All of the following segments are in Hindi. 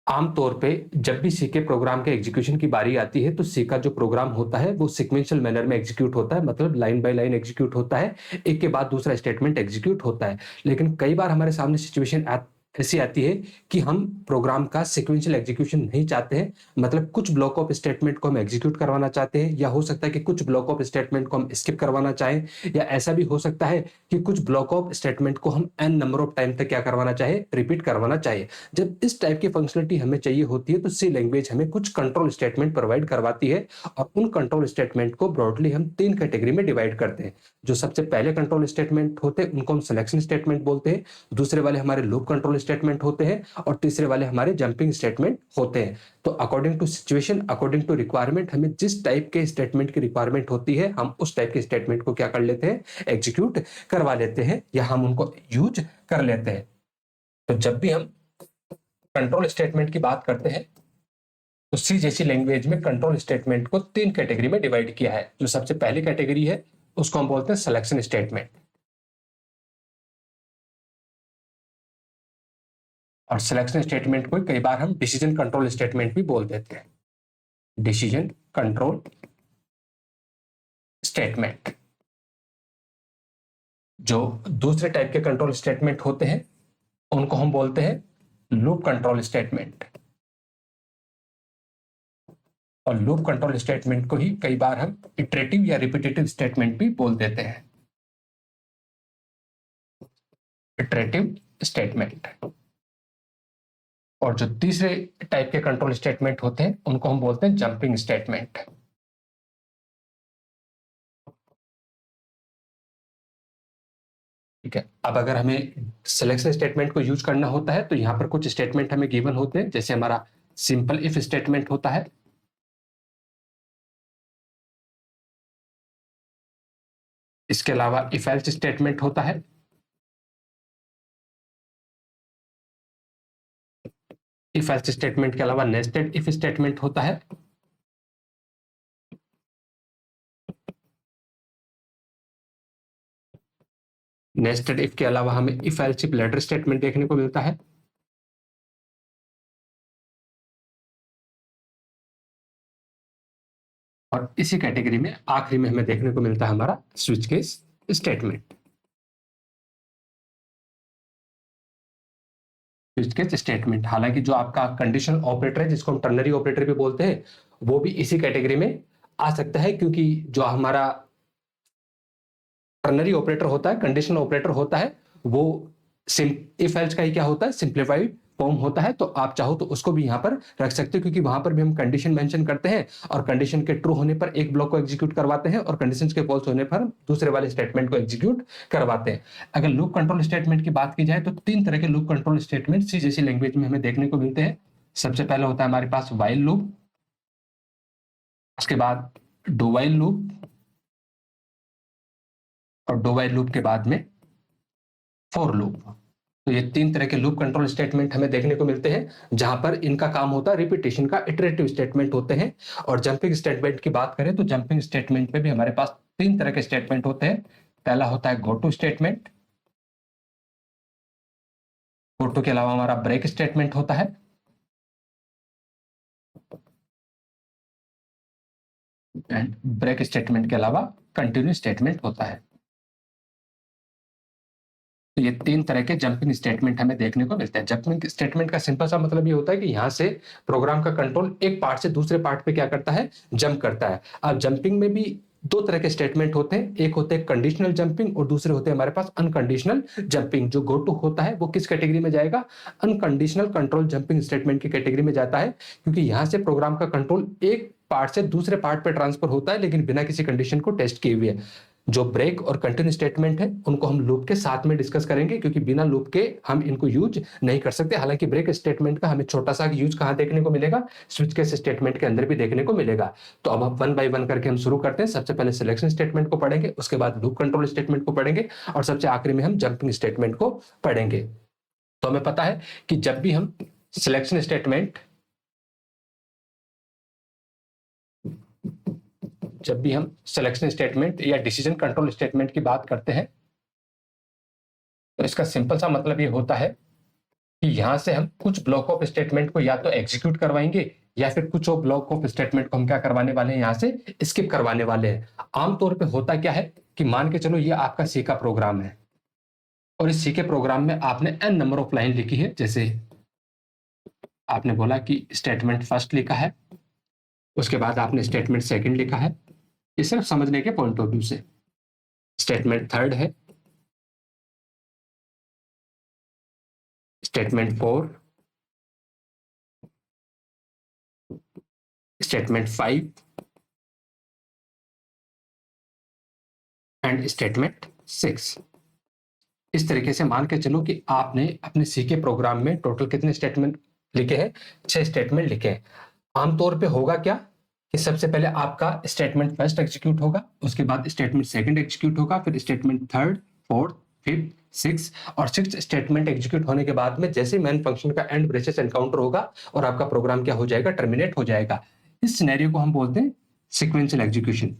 आमतौर पे जब भी सी के प्रोग्राम के एग्जीक्यूशन की बारी आती है, तो सी का जो प्रोग्राम होता है वो सीक्वेंशियल मैनर में एग्जीक्यूट होता है, मतलब लाइन बाय लाइन एग्जीक्यूट होता है, एक के बाद दूसरा स्टेटमेंट एग्जीक्यूट होता है। लेकिन कई बार हमारे सामने सिचुएशन ऐसी आती है कि हम प्रोग्राम का सीक्वेंशियल एग्जीक्यूशन नहीं चाहते हैं, मतलब कुछ ब्लॉक ऑफ स्टेटमेंट को हम एग्जीक्यूट करवाना चाहते हैं, या हो सकता है कि कुछ ब्लॉक ऑफ स्टेटमेंट को हम स्किप करवाना चाहें, या ऐसा भी हो सकता है कि कुछ ब्लॉक ऑफ स्टेटमेंट को हम एन नंबर ऑफ टाइम तक क्या करवाना चाहे, रिपीट करवाना चाहिए। जब इस टाइप की फंक्शनलिटी हमें चाहिए होती है, तो सी लैंग्वेज हमें कुछ कंट्रोल स्टेटमेंट प्रोवाइड करवाती है, और उन कंट्रोल स्टेटमेंट को ब्रॉडली हम 3 कैटेगरी में डिवाइड करते हैं। जो सबसे पहले कंट्रोल स्टेटमेंट होते हैं उनको हम सिलेक्शन स्टेटमेंट बोलते हैं, दूसरे वाले हमारे लूप कंट्रोल स्टेटमेंट होते हैं, और तीसरे वाले हमारे जंपिंग स्टेटमेंट होते हैं। तो according to situation, according to requirement, हमें जिस टाइप के स्टेटमेंट की रिक्वायरमेंट होती है, हम उस टाइप के स्टेटमेंट को क्या कर लेते हैं, एग्जीक्यूट करवा लेते हैं, या हम उनको यूज कर लेते हैं। तो जब भी हम कंट्रोल स्टेटमेंट की बात करते हैं, तो सी जैसी लैंग्वेज में कंट्रोल स्टेटमेंट को 3 कैटेगरी में डिवाइड किया है। जो सबसे पहली कैटेगरी है उसको हम बोलते हैं सिलेक्शन स्टेटमेंट, और सिलेक्शन स्टेटमेंट को कई बार हम डिसीजन कंट्रोल स्टेटमेंट भी बोल देते हैं। Decision control statement. जो दूसरे टाइप के कंट्रोल स्टेटमेंट होते हैं उनको हम बोलते हैं लूप कंट्रोल स्टेटमेंट, और लूप कंट्रोल स्टेटमेंट को ही कई बार हम इटरेटिव या रिपीटेटिव स्टेटमेंट भी बोल देते हैं। Iterative statement. और जो तीसरे टाइप के कंट्रोल स्टेटमेंट होते हैं उनको हम बोलते हैं जंपिंग स्टेटमेंट। ठीक है, अब अगर हमें सिलेक्शन स्टेटमेंट को यूज करना होता है तो यहां पर कुछ स्टेटमेंट हमें गिवन होते हैं, जैसे हमारा सिंपल इफ स्टेटमेंट होता है, इसके अलावा इफ एल्स स्टेटमेंट होता है, इफ एल्स स्टेटमेंट के अलावा नेस्टेड इफ स्टेटमेंट होता है, नेस्टेड इफ के अलावा हमें if else if ladder statement देखने को मिलता है, और इसी कैटेगरी में आखिरी में हमें देखने को मिलता है हमारा switch case statement. Switch case statement, हालांकि जो आपका कंडीशनल ऑपरेटर है जिसको हम टर्नरी ऑपरेटर भी बोलते हैं, वो भी इसी कैटेगरी में आ सकता है, क्योंकि जो हमारा टर्नरी ऑपरेटर होता है, कंडीशनल ऑपरेटर होता है, वो इफ एल्स का ही क्या होता है, सिंप्लीफाइड फॉर्म होता है। तो आप चाहो तो उसको भी यहां पर रख सकते हो, क्योंकि वहां पर भी हम कंडीशन मेंशन करते हैं, और कंडीशन के ट्रू होने पर एक ब्लॉक को एग्जीक्यूट करवाते हैं, और कंडीशंस के फॉल्स होने पर दूसरे वाले स्टेटमेंट को एग्जीक्यूट करवाते हैं। अगर लूप कंट्रोल स्टेटमेंट की बात की जाए तो 3 तरह के लूप कंट्रोल स्टेटमेंट सी जैसी लैंग्वेज में हमें देखने को मिलते हैं। सबसे पहले होता है हमारे पास व्हाइल लूप, उसके बाद डू व्हाइल लूप, और डू व्हाइल लूप के बाद में फॉर लूप। तो ये 3 तरह के लूप कंट्रोल स्टेटमेंट हमें देखने को मिलते हैं, जहां पर इनका काम होता है रिपीटेशन का, इटरेटिव स्टेटमेंट होते हैं। और जंपिंग स्टेटमेंट की बात करें तो जंपिंग स्टेटमेंट में भी हमारे पास 3 तरह के स्टेटमेंट होते हैं। पहला होता है go to statement, go to के अलावा हमारा ब्रेक स्टेटमेंट होता है, एंड ब्रेक स्टेटमेंट के अलावा कंटिन्यू स्टेटमेंट होता है। तो ये 3 तरह के जंपिंग स्टेटमेंट हमें देखने को मिलते हैं। जंपिंग स्टेटमेंट का सिंपल सा मतलब ये होता है कि यहां से प्रोग्राम का कंट्रोल एक पार्ट से दूसरे पार्ट पे क्या करता है, जंप करता है। अब जंपिंग में भी 2 तरह के स्टेटमेंट होते हैं, एक होते हैं कंडीशनल जंपिंग, और दूसरे होते हैं हमारे पास अनकंडीशनल जंपिंग। जो गो टू होता है वो किस कैटेगरी में जाएगा, अनकंडीशनल कंट्रोल जंपिंग स्टेटमेंट की कैटेगरी में जाता है, क्योंकि यहां से प्रोग्राम का कंट्रोल एक पार्ट से दूसरे पार्ट पे ट्रांसफर होता है, लेकिन बिना किसी कंडीशन को टेस्ट किए हुए। जो ब्रेक और कंटिन्यू स्टेटमेंट है उनको हम लूप के साथ में डिस्कस करेंगे, क्योंकि बिना लूप के हम इनको यूज नहीं कर सकते। हालांकि ब्रेक स्टेटमेंट का हमें छोटा सा यूज कहां देखने को मिलेगा, स्विच केस स्टेटमेंट के अंदर भी देखने को मिलेगा। तो अब हम वन बाय वन करके हम शुरू करते हैं। सबसे पहले सिलेक्शन स्टेटमेंट को पढ़ेंगे, उसके बाद लूप कंट्रोल स्टेटमेंट को पढ़ेंगे, और सबसे आखिरी में हम जंपिंग स्टेटमेंट को पढ़ेंगे। तो हमें पता है कि सिलेक्शन स्टेटमेंट जब भी हम सिलेक्शन स्टेटमेंट या डिसीजन कंट्रोल स्टेटमेंट की बात करते हैं, तो इसका सिंपल सा मतलब ये होता है कि यहां से हम कुछ ब्लॉक ऑफ स्टेटमेंट को या तो एग्जीक्यूट करवाएंगे या फिर कुछ और ब्लॉक ऑफ स्टेटमेंट को हम क्या करवाने वाले हैं, यहां से स्किप करवाने वाले हैं। आमतौर पे होता क्या है कि मान के चलो ये आपका सी का प्रोग्राम है और इस सी के प्रोग्राम में आपने एन नंबर ऑफ लाइन लिखी है। जैसे आपने बोला कि स्टेटमेंट फर्स्ट लिखा है, उसके बाद आपने स्टेटमेंट सेकंड लिखा है, ये सिर्फ समझने के पॉइंट ऑफ व्यू से। स्टेटमेंट थर्ड है, statement four, statement 5 and statement 6। इस तरीके से मान के चलो कि आपने अपने सी के प्रोग्राम में टोटल कितने स्टेटमेंट लिखे हैं, 6 स्टेटमेंट लिखे हैं। आमतौर पे होगा क्या कि सबसे पहले आपका स्टेटमेंट फर्स्ट एग्जीक्यूट होगा, उसके बाद स्टेटमेंट सेकंड एग्जीक्यूट होगा, फिर statement third, fourth, fifth, six, और सिक्स स्टेटमेंट एग्जीक्यूट होने के बाद में जैसे मेन फंक्शन का एंड ब्रेसेस एनकाउंटर होगा और आपका प्रोग्राम क्या हो जाएगा, टर्मिनेट हो जाएगा। इस सिनेरियो को हम बोलते हैं सीक्वेंशियल एग्जीक्यूशन।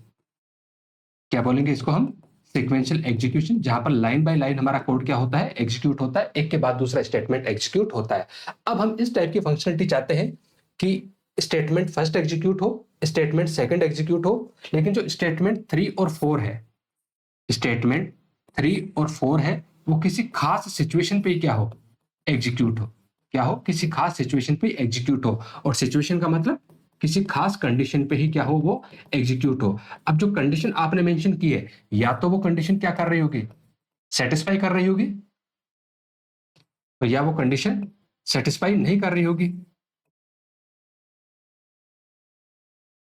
क्या बोलेंगे इसको हम, सीक्वेंशियल एग्जीक्यूशन, जहां पर लाइन बाय लाइन हमारा कोड क्या होता है, एग्जीक्यूट होता है, एक के बाद दूसरा स्टेटमेंट एग्जीक्यूट होता है। अब हम इस टाइप की फंक्शनलिटी चाहते हैं कि स्टेटमेंट फर्स्ट एग्जीक्यूट हो, स्टेटमेंट सेकंड एग्जीक्यूट हो, लेकिन जो स्टेटमेंट 3 और 4 है, स्टेटमेंट 3 और 4 है, वो किसी खास सिचुएशन पे क्या हो, एग्जीक्यूट हो। क्या हो, किसी खास सिचुएशन पे एग्जीक्यूट हो, और सिचुएशन का मतलब किसी खास कंडीशन पे ही क्या हो, वो एग्जीक्यूट हो। अब जो कंडीशन आपने मेंशन की है, या तो वो कंडीशन क्या कर रही होगी, सेटिस्फाई कर रही होगी, तो या वो कंडीशन सेटिस्फाई नहीं कर रही होगी।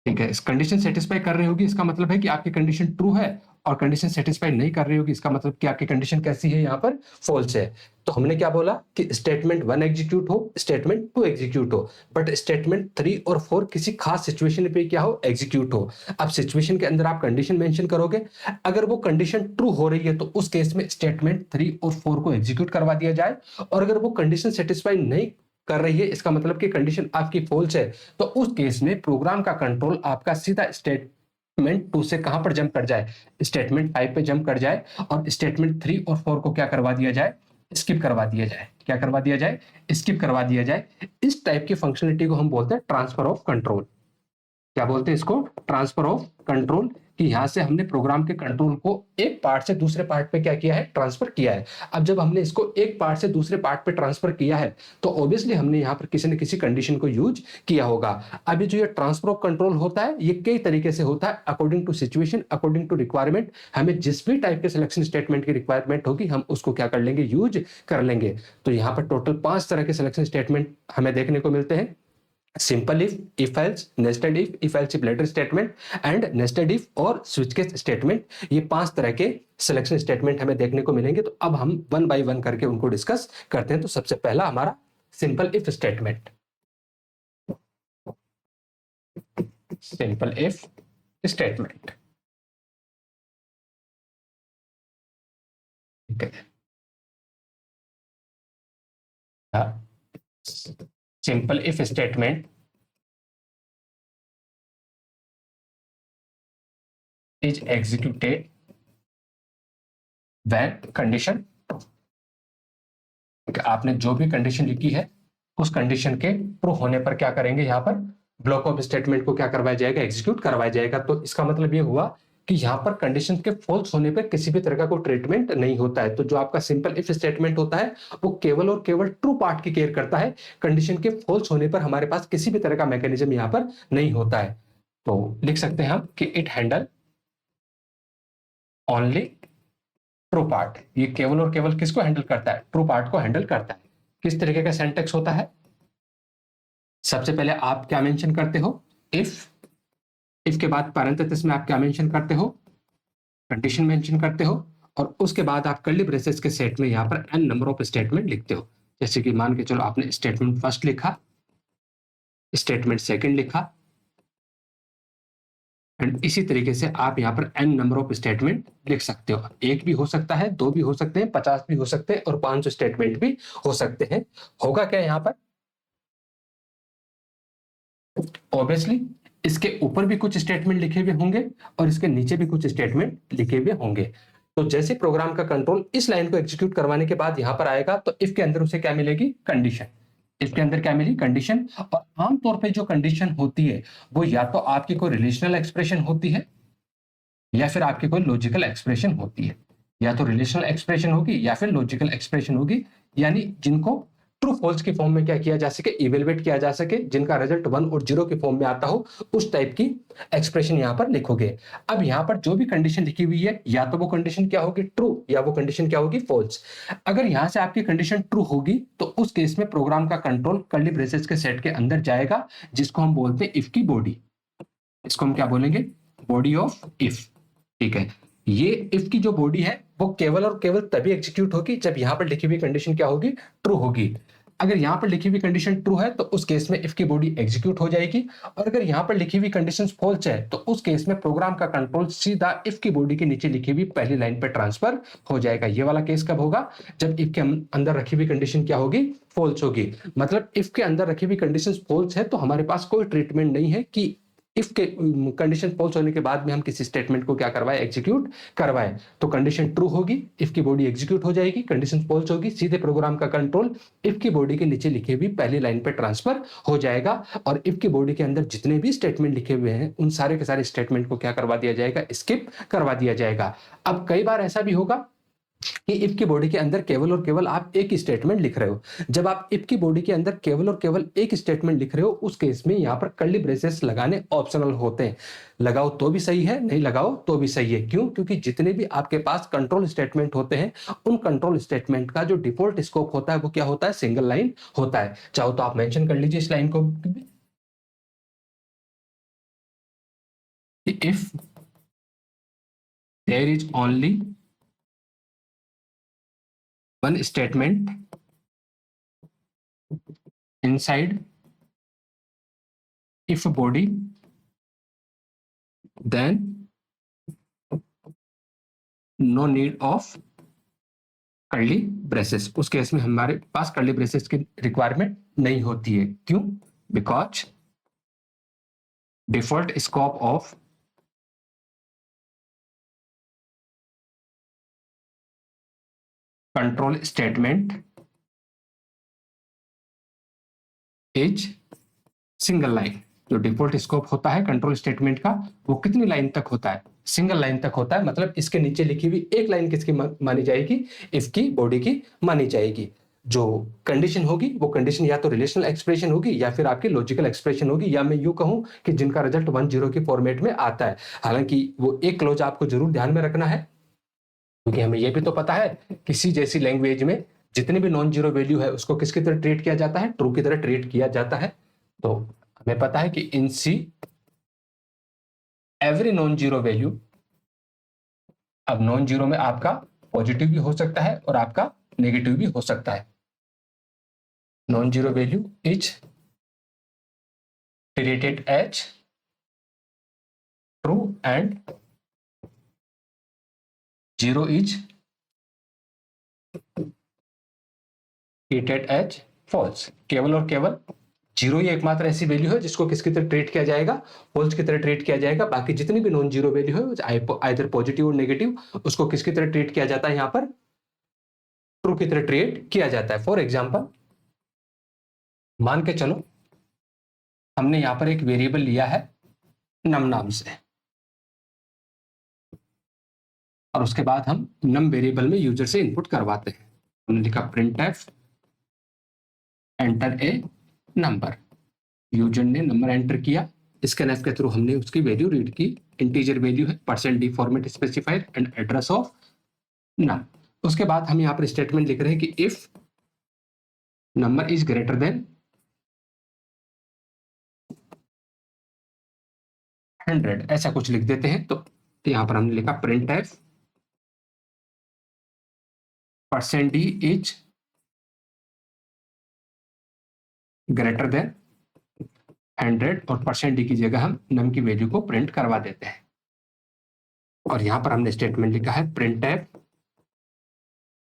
ठीक है, इस कंडीशन सेटिस्फाई कर रही होगी, इसका मतलब है कि आपकी कंडीशन ट्रू है, और कंडीशन सेटिस्फाई नहीं कर रही होगी, इसका मतलब कि आपकी कंडीशन कैसी है, यहाँ पर फॉल्स है। तो हमने क्या बोला कि स्टेटमेंट 1 एग्जीक्यूट हो, स्टेटमेंट 2 एग्जीक्यूट हो, बट स्टेटमेंट 3 और 4 किसी खास सिचुएशन पे क्या हो, एग्जीक्यूट हो। अब सिचुएशन के अंदर आप कंडीशन मेंशन करोगे, अगर वो कंडीशन ट्रू हो रही है तो उस केस में स्टेटमेंट 3 और 4 को एग्जीक्यूट करवा दिया जाए, और अगर वो कंडीशन सेटिस्फाई नहीं कर रही है, इसका मतलब कि कंडीशन आपकी फॉल्स है, तो उस केस में प्रोग्राम का कंट्रोल आपका सीधा स्टेटमेंट 2 से कहां पर जंप कर जाए, स्टेटमेंट 5 पे जंप कर जाए, और स्टेटमेंट 3 और 4 को क्या करवा दिया जाए, स्किप करवा दिया जाए। क्या करवा दिया जाए, स्किप करवा दिया जाए। इस टाइप की फंक्शनलिटी को हम बोलते हैं ट्रांसफर ऑफ कंट्रोल। क्या बोलते हैं इसको, ट्रांसफर ऑफ कंट्रोल, कि यहां से हमने प्रोग्राम के कंट्रोल को एक पार्ट से दूसरे पार्ट पे क्या किया है, ट्रांसफर किया है। अब जब हमने इसको एक पार्ट से दूसरे पार्ट पे ट्रांसफर किया है, तो ऑब्वियसली हमने यहाँ पर किसी न किसी कंडीशन को यूज किया होगा। अभी जो ये ट्रांसफर ऑफ कंट्रोल होता है, ये कई तरीके से होता है, according to situation, according to requirement. हमें जिस भी टाइप के सिलेक्शन स्टेटमेंट की रिक्वायरमेंट होगी, हम उसको क्या कर लेंगे, यूज कर लेंगे। तो यहाँ पर टोटल 5 तरह के सिलेक्शन स्टेटमेंट हमें देखने को मिलते हैं। Simple if else, nested if else if later statement and nested if और स्विच केस स्टेटमेंट, ये 5 तरह के सिलेक्शन स्टेटमेंट हमें देखने को मिलेंगे। तो अब हम वन बाय वन करके उनको डिस्कस करते हैं। तो सबसे पहला हमारा simple if statement. Simple if statement, ठीक है। Simple if statement is executed when condition, आपने जो भी कंडीशन लिखी है उस कंडीशन के ट्रू होने पर क्या करेंगे, यहाँ पर ब्लॉक ऑफ स्टेटमेंट को क्या करवाया जाएगा, एग्जीक्यूट करवाया जाएगा। तो इसका मतलब ये हुआ कि यहाँ पर कंडीशन के फॉल्स होने पर किसी भी तरह का कोई ट्रीटमेंट नहीं होता है। तो जो आपका सिंपल इफ स्टेटमेंट होता है, वो केवल और केवल ट्रू पार्ट की केयर करता है, कंडीशन के फॉल्स होने पर हमारे पास किसी भी तरह का मैकेनिज्म यहाँ पर नहीं होता है। तो लिख सकते हैं हम कि it handle only true part. ये केवल और केवल किसको हैंडल करता है, ट्रू पार्ट को हैंडल करता है। किस तरीके का सिंटैक्स होता है, सबसे पहले आप क्या मेंशन करते हो, इफ के बाद पैरेंथेसिस में आप क्या मेंशन करते हो, कंडीशन मेंशन करते हो, और उसके बाद आप कर्ली ब्रेसेस के सेट में यहाँ पर एन नंबर ऑफ स्टेटमेंट लिखते हो। जैसे कि मान के चलो आपने स्टेटमेंट फर्स्ट लिखा, स्टेटमेंट सेकंड लिखा, एंड इसी तरीके से आप यहाँ पर एन नंबर ऑफ स्टेटमेंट लिख सकते हो। एक भी हो सकता है, दो भी हो सकते हैं, 50 भी हो सकते हैं, और 500 स्टेटमेंट भी हो सकते हैं। होगा क्या यहाँ पर, ऑब्वियसली इसके ऊपर भी कुछ स्टेटमेंट लिखे हुए होंगे और इसके नीचे भी कुछ स्टेटमेंट लिखे हुए होंगे। तो जैसे प्रोग्राम का कंट्रोल इस लाइन को एग्जीक्यूट करवाने के बाद यहां पर आएगा तो इफ के अंदर उसे क्या मिलेगी, कंडीशन। इफ के अंदर क्या मिली, कंडीशन। और आमतौर पे जो कंडीशन होती है वो या तो आपकी कोई रिलेशनल एक्सप्रेशन होती है या फिर आपकी कोई लॉजिकल एक्सप्रेशन होती है। या तो रिलेशनल एक्सप्रेशन होगी या फिर लॉजिकल एक्सप्रेशन होगी, यानी जिनको ट्रू फॉल्स की फॉर्म में क्या किया जा सके, इवेलुएट किया जा सके, जिनका रिजल्ट 1 और 0 की फॉर्म में आता हो, उस टाइप की एक्सप्रेशन यहां पर लिखोगे। अब यहां पर जो भी कंडीशन लिखी हुई है या तो वो कंडीशन क्या होगी, ट्रू, या वो कंडीशन क्या होगी, फॉल्स। अगर यहां से आपकी कंडीशन ट्रू होगी तो उस केस में प्रोग्राम का कंट्रोल कर्ली ब्रेसेस के सेट के अंदर जाएगा, जिसको हम बोलते हैं इफ की बॉडी। इसको हम क्या बोलेंगे, बॉडी ऑफ इफ। ठीक है, ये इफ की जो बॉडी है वो केवल और केवल तभी एग्जीक्यूट होगी जब यहां पर लिखी हुई कंडीशन क्या होगी, ट्रू होगी। अगर यहां पर लिखी हुई कंडीशन ट्रू है तो उस केस में इफ की बॉडी एग्जीक्यूट हो जाएगी, और अगर यहां पर लिखी हुई कंडीशन फॉल्स है तो उस केस में प्रोग्राम का कंट्रोल सीधा इफ की बॉडी के नीचे लिखी हुई पहली लाइन पर ट्रांसफर हो जाएगा। ये वाला केस कब होगा, जब इफ के अंदर रखी हुई कंडीशन क्या होगी, फॉल्स होगी। मतलब इफ के अंदर रखी हुई कंडीशन फॉल्स है तो हमारे पास कोई ट्रीटमेंट नहीं है कि इफ के कंडीशन फॉल्स होने के बाद में हम किसी स्टेटमेंट को क्या करवाए, एग्जीक्यूट करवाए। तो कंडीशन ट्रू होगी, इफ की बॉडी एग्जीक्यूट हो जाएगी, कंडीशन फॉल्स होगी, सीधे प्रोग्राम का कंट्रोल इफ की बॉडी के नीचे लिखे हुई पहली लाइन पे ट्रांसफर हो जाएगा, और इफ की बॉडी के अंदर जितने भी स्टेटमेंट लिखे हुए हैं उन सारे के सारे स्टेटमेंट को क्या करवा दिया जाएगा, स्किप करवा दिया जाएगा। अब कई बार ऐसा भी होगा कि इफ की बॉडी के अंदर केवल और केवल आप एक ही स्टेटमेंट लिख रहे हो। जब आप इफ की बॉडी के अंदर केवल और केवल एक स्टेटमेंट लिख रहे हो उस केस में यहां पर कर्ली ब्रेसेस लगाने ऑप्शनल होते हैं। लगाओ तो भी सही है, नहीं लगाओ तो भी सही है। क्यों? क्योंकि जितने भी आपके पास कंट्रोल स्टेटमेंट होते हैं उन कंट्रोल स्टेटमेंट का जो डिफॉल्ट स्कोप होता है वो क्या होता है, सिंगल लाइन होता है। चाहो तो आप मेंशन कर लीजिए इस लाइन को, if there is only one statement inside if body then no need of curly braces. उस केस में हमारे पास कर्ली ब्रेसेस की रिक्वायरमेंट नहीं होती है। क्यों? Because default scope of control statement is single line. जो डिफॉल्ट स्कोप होता है कंट्रोल स्टेटमेंट का वो कितनी लाइन तक होता है, सिंगल लाइन तक होता है। मतलब इसके नीचे लिखी हुई एक लाइन किसकी मानी जाएगी, इसकी बॉडी की मानी जाएगी। जो कंडीशन होगी वो कंडीशन या तो रिलेशनल एक्सप्रेशन होगी या फिर आपकी लॉजिकल एक्सप्रेशन होगी, या मैं यूं कहूं कि जिनका रिजल्ट 1-0 के फॉर्मेट में आता है। हालांकि वो एक क्लॉज आपको जरूर ध्यान में रखना है, क्योंकि हमें यह भी तो पता है किसी जैसी लैंग्वेज में जितनी भी नॉन जीरो वैल्यू है उसको किसकी तरह ट्रीट किया जाता है, ट्रू की तरह ट्रीट किया जाता है। तो हमें पता है कि in C every non zero value, अब नॉन जीरो में आपका पॉजिटिव भी हो सकता है और आपका नेगेटिव भी हो सकता है। Non zero value is treated as true and zero is treated as false. केवल और केवल जीरो ही एकमात्र ऐसी वैल्यू है जिसको किसकी तरह ट्रीट किया जाएगा, फॉल्स की तरह ट्रीट किया जाएगा। बाकी जितनी भी नॉन जीरो वैल्यू है आइदर पॉजिटिव और नेगेटिव, उसको किसकी तरह ट्रीट किया जाता है, यहां पर ट्रू की तरह ट्रीट किया जाता है। फॉर एग्जांपल मान के चलो हमने यहां पर एक वेरिएबल लिया है नम नाम से, और उसके बाद हम नम वेरिएबल में यूजर से इनपुट करवाते हैं। हमने लिखा printf enter a number. User ने नंबर एंटर किया, स्कैनफ के थ्रू हमने उसकी वैल्यू रीड की। इंटीजर वैल्यू है %d format specified and address of num. उसके बाद हम यहां पर स्टेटमेंट लिख रहे हैं कि if number is greater than 100, ऐसा कुछ लिख देते हैं। तो यहां पर हमने लिखा printf %d is greater than 100, और %d की जगह हम नम की वैल्यू को प्रिंट करवा देते हैं। और यहां पर हमने स्टेटमेंट लिखा है printf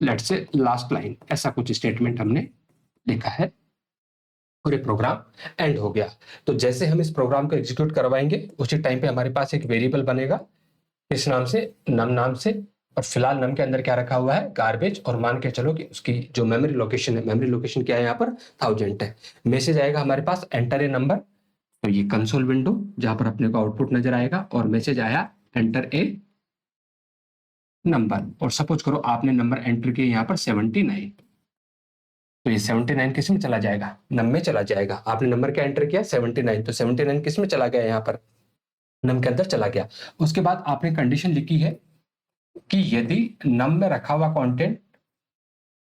let's say last line, ऐसा कुछ स्टेटमेंट हमने लिखा है और ये प्रोग्राम एंड हो गया। तो जैसे हम इस प्रोग्राम को एग्जीक्यूट करवाएंगे उसी टाइम पे हमारे पास एक वेरिएबल बनेगा इस नाम से, नम नाम से, और फिलहाल नम के अंदर क्या रखा हुआ है, गार्बेज, और मान के चलो कि उसकी जो मेमोरी लोकेशन है, मेमोरी लोकेशन क्या है यहाँ पर 1000 है। मैसेज आएगा हमारे पास एंटर ए नंबर, तो ये कंसोल विंडो जहां पर अपने को आउटपुट नजर आएगा, और मैसेज आया एंटर ए नंबर, और सपोज करो आपने नंबर एंटर किया यहाँ पर 79, तो ये 79 किस में चला जाएगा, नम में चला जाएगा। आपने नंबर क्या एंटर किया 79, तो 79 किस में चला गया, यहाँ पर नम के अंदर चला गया। उसके बाद आपने कंडीशन लिखी है कि यदि नम में रखा हुआ कंटेंट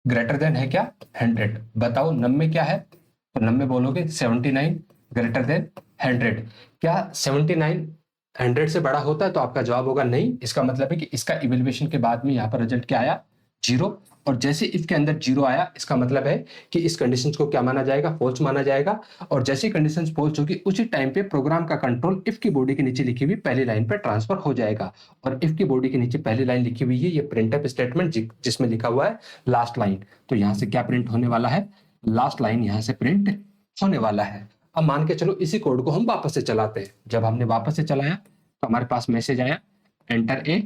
ग्रेटर देन है क्या 100, बताओ नम में क्या है, तो नम में बोलोगे 79 ग्रेटर देन 100। क्या 79 100 से बड़ा होता है, तो आपका जवाब होगा नहीं। इसका मतलब है कि इसका इवेल्युएशन के बाद में यहाँ पर रिजल्ट क्या आया, 0, और जैसे इफ के अंदर 0 आया, इसका मतलब है कि इस कंडीशन को क्या माना जाएगा, फॉल्स माना जाएगा। और जैसी कंडीशन फॉल्स होगी उसी टाइम पे प्रोग्राम का कंट्रोल इफ की बॉडी के नीचे लिखी हुई पहली लाइन पे ट्रांसफर हो जाएगा। और इफ की बॉडी के नीचे पहली लाइन लिखी हुई है ये प्रिंटफ स्टेटमेंट, जिसमें लिखा हुआ है लास्ट लाइन, तो यहां से क्या प्रिंट होने वाला है, लास्ट लाइन यहां से प्रिंट होने वाला है। अब मान के चलो इसी कोड को हम वापस से चलाते हैं। जब हमने वापस से चलाया तो हमारे पास मैसेज आया एंटर ए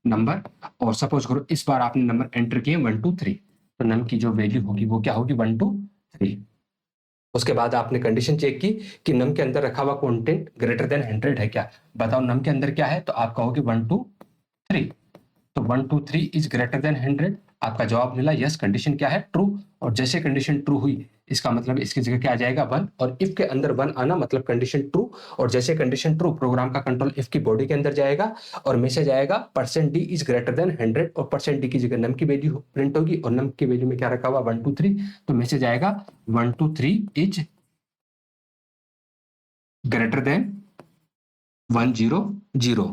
नंबर, और सपोज करो इस बार आपने नंबर एंटर किए 1 2 3, तो नम की जो वैल्यू होगी वो क्या होगी 1 2 3। उसके बाद आपने कंडीशन चेक की कि नम के अंदर रखा हुआ कंटेंट ग्रेटर देन 100 है क्या, बताओ नम के अंदर क्या है, तो आप कहोगे 1 2 3, तो 1 2 3 इज ग्रेटर देन 100, आपका जवाब मिला यस, कंडीशन क्या है ट्रू। और जैसे कंडीशन ट्रू हुई इसका मतलब इसकी जगह क्या आ जाएगा 1, और इफ के अंदर 1 आना मतलब कंडीशन ट्रू, और जैसे कंडीशन ट्रू प्रोग्राम का कंट्रोल इफ की बॉडी के अंदर जाएगा और मैसेज आएगा %d इज ग्रेटर देन 100, और %d की जगह नम की वैल्यू प्रिंट होगी, और नम की वैल्यू में क्या रखा हुआ 1 2 3, तो मैसेज आएगा 1 2 3 इज ग्रेटर देन 100,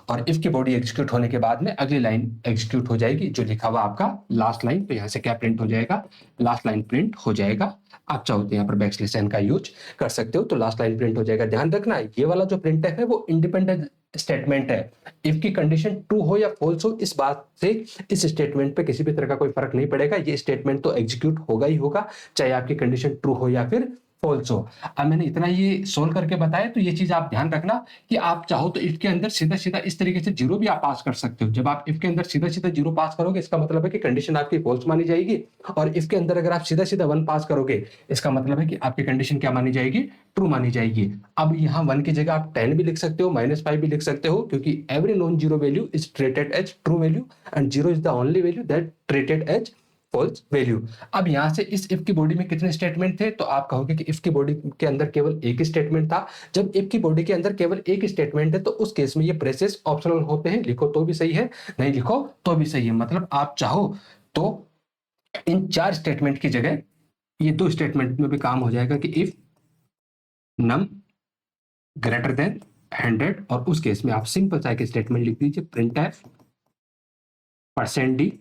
और इफ की बॉडी एग्जीक्यूट होने के बाद में अगली लाइन एग्जीक्यूट हो जाएगी जो लिखा हुआ आपका लास्ट लाइन, तो यहां से क्या प्रिंट हो जाएगा, लास्ट लाइन प्रिंट हो जाएगा। आप चाहो तो यहाँ पर बैकस्लैश n का यूज कर सकते हो, तो लास्ट लाइन प्रिंट हो जाएगा। ध्यान रखना ये वाला जो प्रिंट है वो इंडिपेंडेंट स्टेटमेंट है, इफ की कंडीशन ट्रू हो या फॉल्स हो इस बात से इस स्टेटमेंट पे किसी भी तरह का कोई फर्क नहीं पड़ेगा, ये स्टेटमेंट तो एग्जीक्यूट होगा ही होगा, चाहे आपकी कंडीशन ट्रू हो या फिर फॉल्स हो। अब मैंने इतना ये सोल्व करके बताया, तो ये चीज आप ध्यान रखना कि आप चाहो तो इफ के अंदर सीधा सीधा इस तरीके से 0 भी आप पास कर सकते हो। जब आप इफ के अंदर सीधा सीधा 0 पास करोगे इसका मतलब है कि कंडीशन आपकी फॉल्स मानी जाएगी, और इफ के अंदर अगर आप सीधा सीधा 1 पास करोगे इसका मतलब है कि आपकी कंडीशन क्या मानी जाएगी, ट्रू मानी जाएगी। अब यहाँ 1 की जगह आप 10 भी लिख सकते हो, -5 भी लिख सकते हो, क्योंकि every non zero value is treated as true value and 0 is the only value that treated as false value. अब यहां से इस इफ की बॉडी में कितने स्टेटमेंट थे, तो आप कहोगे कि इफ की बॉडी के अंदर केवल एक ही स्टेटमेंट था। जब इफ की बॉडी के अंदर केवल एक स्टेटमेंट है तो उस केस में ये ब्रेसेस ऑप्शनल होते हैं, लिखो तो भी सही है, नहीं लिखो तो भी सही है। मतलब आप चाहो तो इन 4 स्टेटमेंट की जगह ये 2 स्टेटमेंट में भी काम हो जाएगा कि इफ नम ग्रेटर देन 100, और उस केस में आप सिंपल सा एक स्टेटमेंट लिख दीजिए printf %d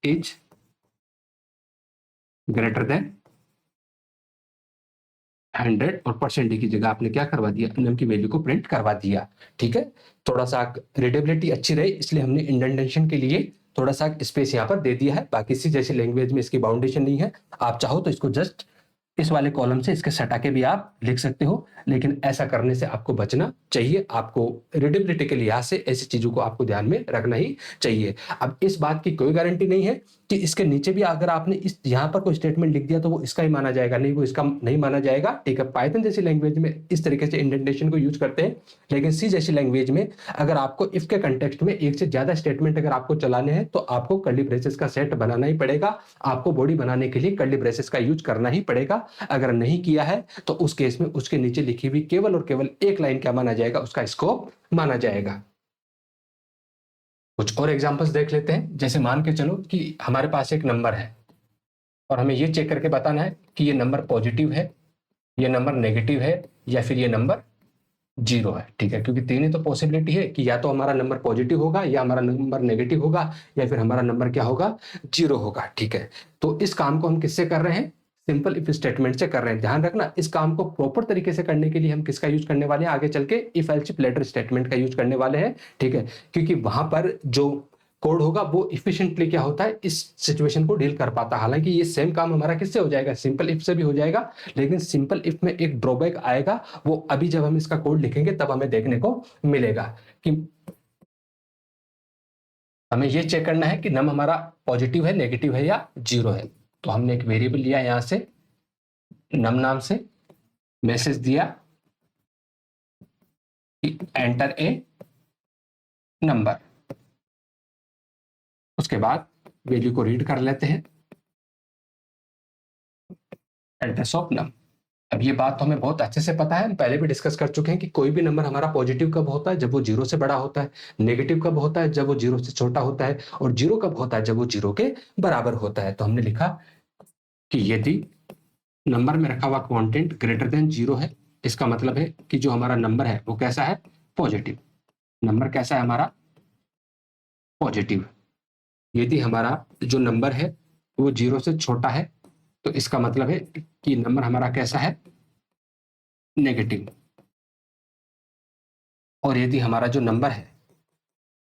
is greater than 100, और %d की जगह आपने क्या करवा दिया, num की वैल्यू को प्रिंट करवा दिया। ठीक है, थोड़ा सा रीडेबिलिटी अच्छी रहे इसलिए हमने इंडेंटेशन के लिए थोड़ा सा स्पेस यहाँ पर दे दिया है, बाकी सी जैसी लैंग्वेज में इसकी बाउंडेशन नहीं है। आप चाहो तो इसको जस्ट इस वाले कॉलम से इसके सटा के भी आप लिख सकते हो, लेकिन ऐसा करने से आपको बचना चाहिए। आपको रीडेबिलिटी के लिहाज से ऐसी चीजों को आपको ध्यान में रखना ही चाहिए। अब इस बात की कोई गारंटी नहीं है कि इसके नीचे भी अगर आपने इस यहाँ पर कोई स्टेटमेंट लिख दिया तो वो इसका ही माना जाएगा, नहीं वो इसका नहीं माना जाएगा। ठीक है, पाइथन जैसी लैंग्वेज में इस तरीके से इंडेंटेशन को यूज करते हैं, लेकिन सी जैसी लैंग्वेज में अगर आपको इफ के कंटेक्स्ट में एक से ज्यादा स्टेटमेंट अगर आपको चलाने हैं तो आपको कर्ली ब्रेसेस का सेट बनाना ही पड़ेगा। आपको बॉडी बनाने के लिए कर्ली ब्रेसेस का यूज करना ही पड़ेगा। अगर नहीं किया है तो उस केस में उसके नीचे लिखी हुई केवल और केवल एक लाइन क्या माना जाएगा, उसका स्कोप माना जाएगा। कुछ और एग्जांपल्स देख लेते हैं। जैसे मान के चलो कि हमारे पास एक नंबर है और हमें ये चेक करके बताना है कि ये नंबर पॉजिटिव है, ये नंबर नेगेटिव है, या फिर ये नंबर 0 है। ठीक है, क्योंकि 3 ही तो पॉसिबिलिटी है कि या तो हमारा नंबर पॉजिटिव होगा, या हमारा नंबर नेगेटिव होगा, या फिर हमारा नंबर क्या होगा 0 होगा। ठीक है, तो इस काम को हम किससे कर रहे हैं, सिंपल इफ स्टेटमेंट से कर रहे हैं। ध्यान रखना इस काम को प्रॉपर तरीके से करने के लिए हम किसका यूज करने वाले हैं, आगे चल के if else if ladder statement का यूज करने वाले हैं। ठीक है, क्योंकि वहां पर जो कोड होगा वो इफिशिएंटली क्या होता है, इस सिचुएशन को डील कर पाता है। हालांकि ये सेम काम हमारा किससे हो जाएगा, सिंपल इफ से भी हो जाएगा, लेकिन सिंपल इफ में एक ड्रॉबैक आएगा, वो अभी जब हम इसका कोड लिखेंगे तब हमें देखने को मिलेगा कि हमें ये चेक करना है कि नम हमारा पॉजिटिव है, नेगेटिव है या जीरो है। तो हमने एक वेरिएबल लिया यहां से नम नाम से, मैसेज दिया कि एंटर ए नंबर, उसके बाद वैल्यू को रीड कर लेते हैं, एड्रेस ऑफ नम। अब ये बात तो हमें बहुत अच्छे से पता है, हम पहले भी डिस्कस कर चुके हैं कि कोई भी नंबर हमारा पॉजिटिव कब होता है, जब वो जीरो से बड़ा होता है, नेगेटिव कब होता है, जब वो जीरो से छोटा होता है, और जीरो कब होता है, जब वो जीरो के बराबर होता है। तो हमने लिखा कि यदि नंबर में रखा हुआ क्वांटिटी ग्रेटर देन जीरो है, इसका मतलब है कि जो हमारा नंबर है वो कैसा है, पॉजिटिव। नंबर कैसा है हमारा, पॉजिटिव। यदि हमारा जो नंबर है वो जीरो से छोटा है, तो इसका मतलब है कि नंबर हमारा कैसा है, नेगेटिव। और यदि हमारा जो नंबर है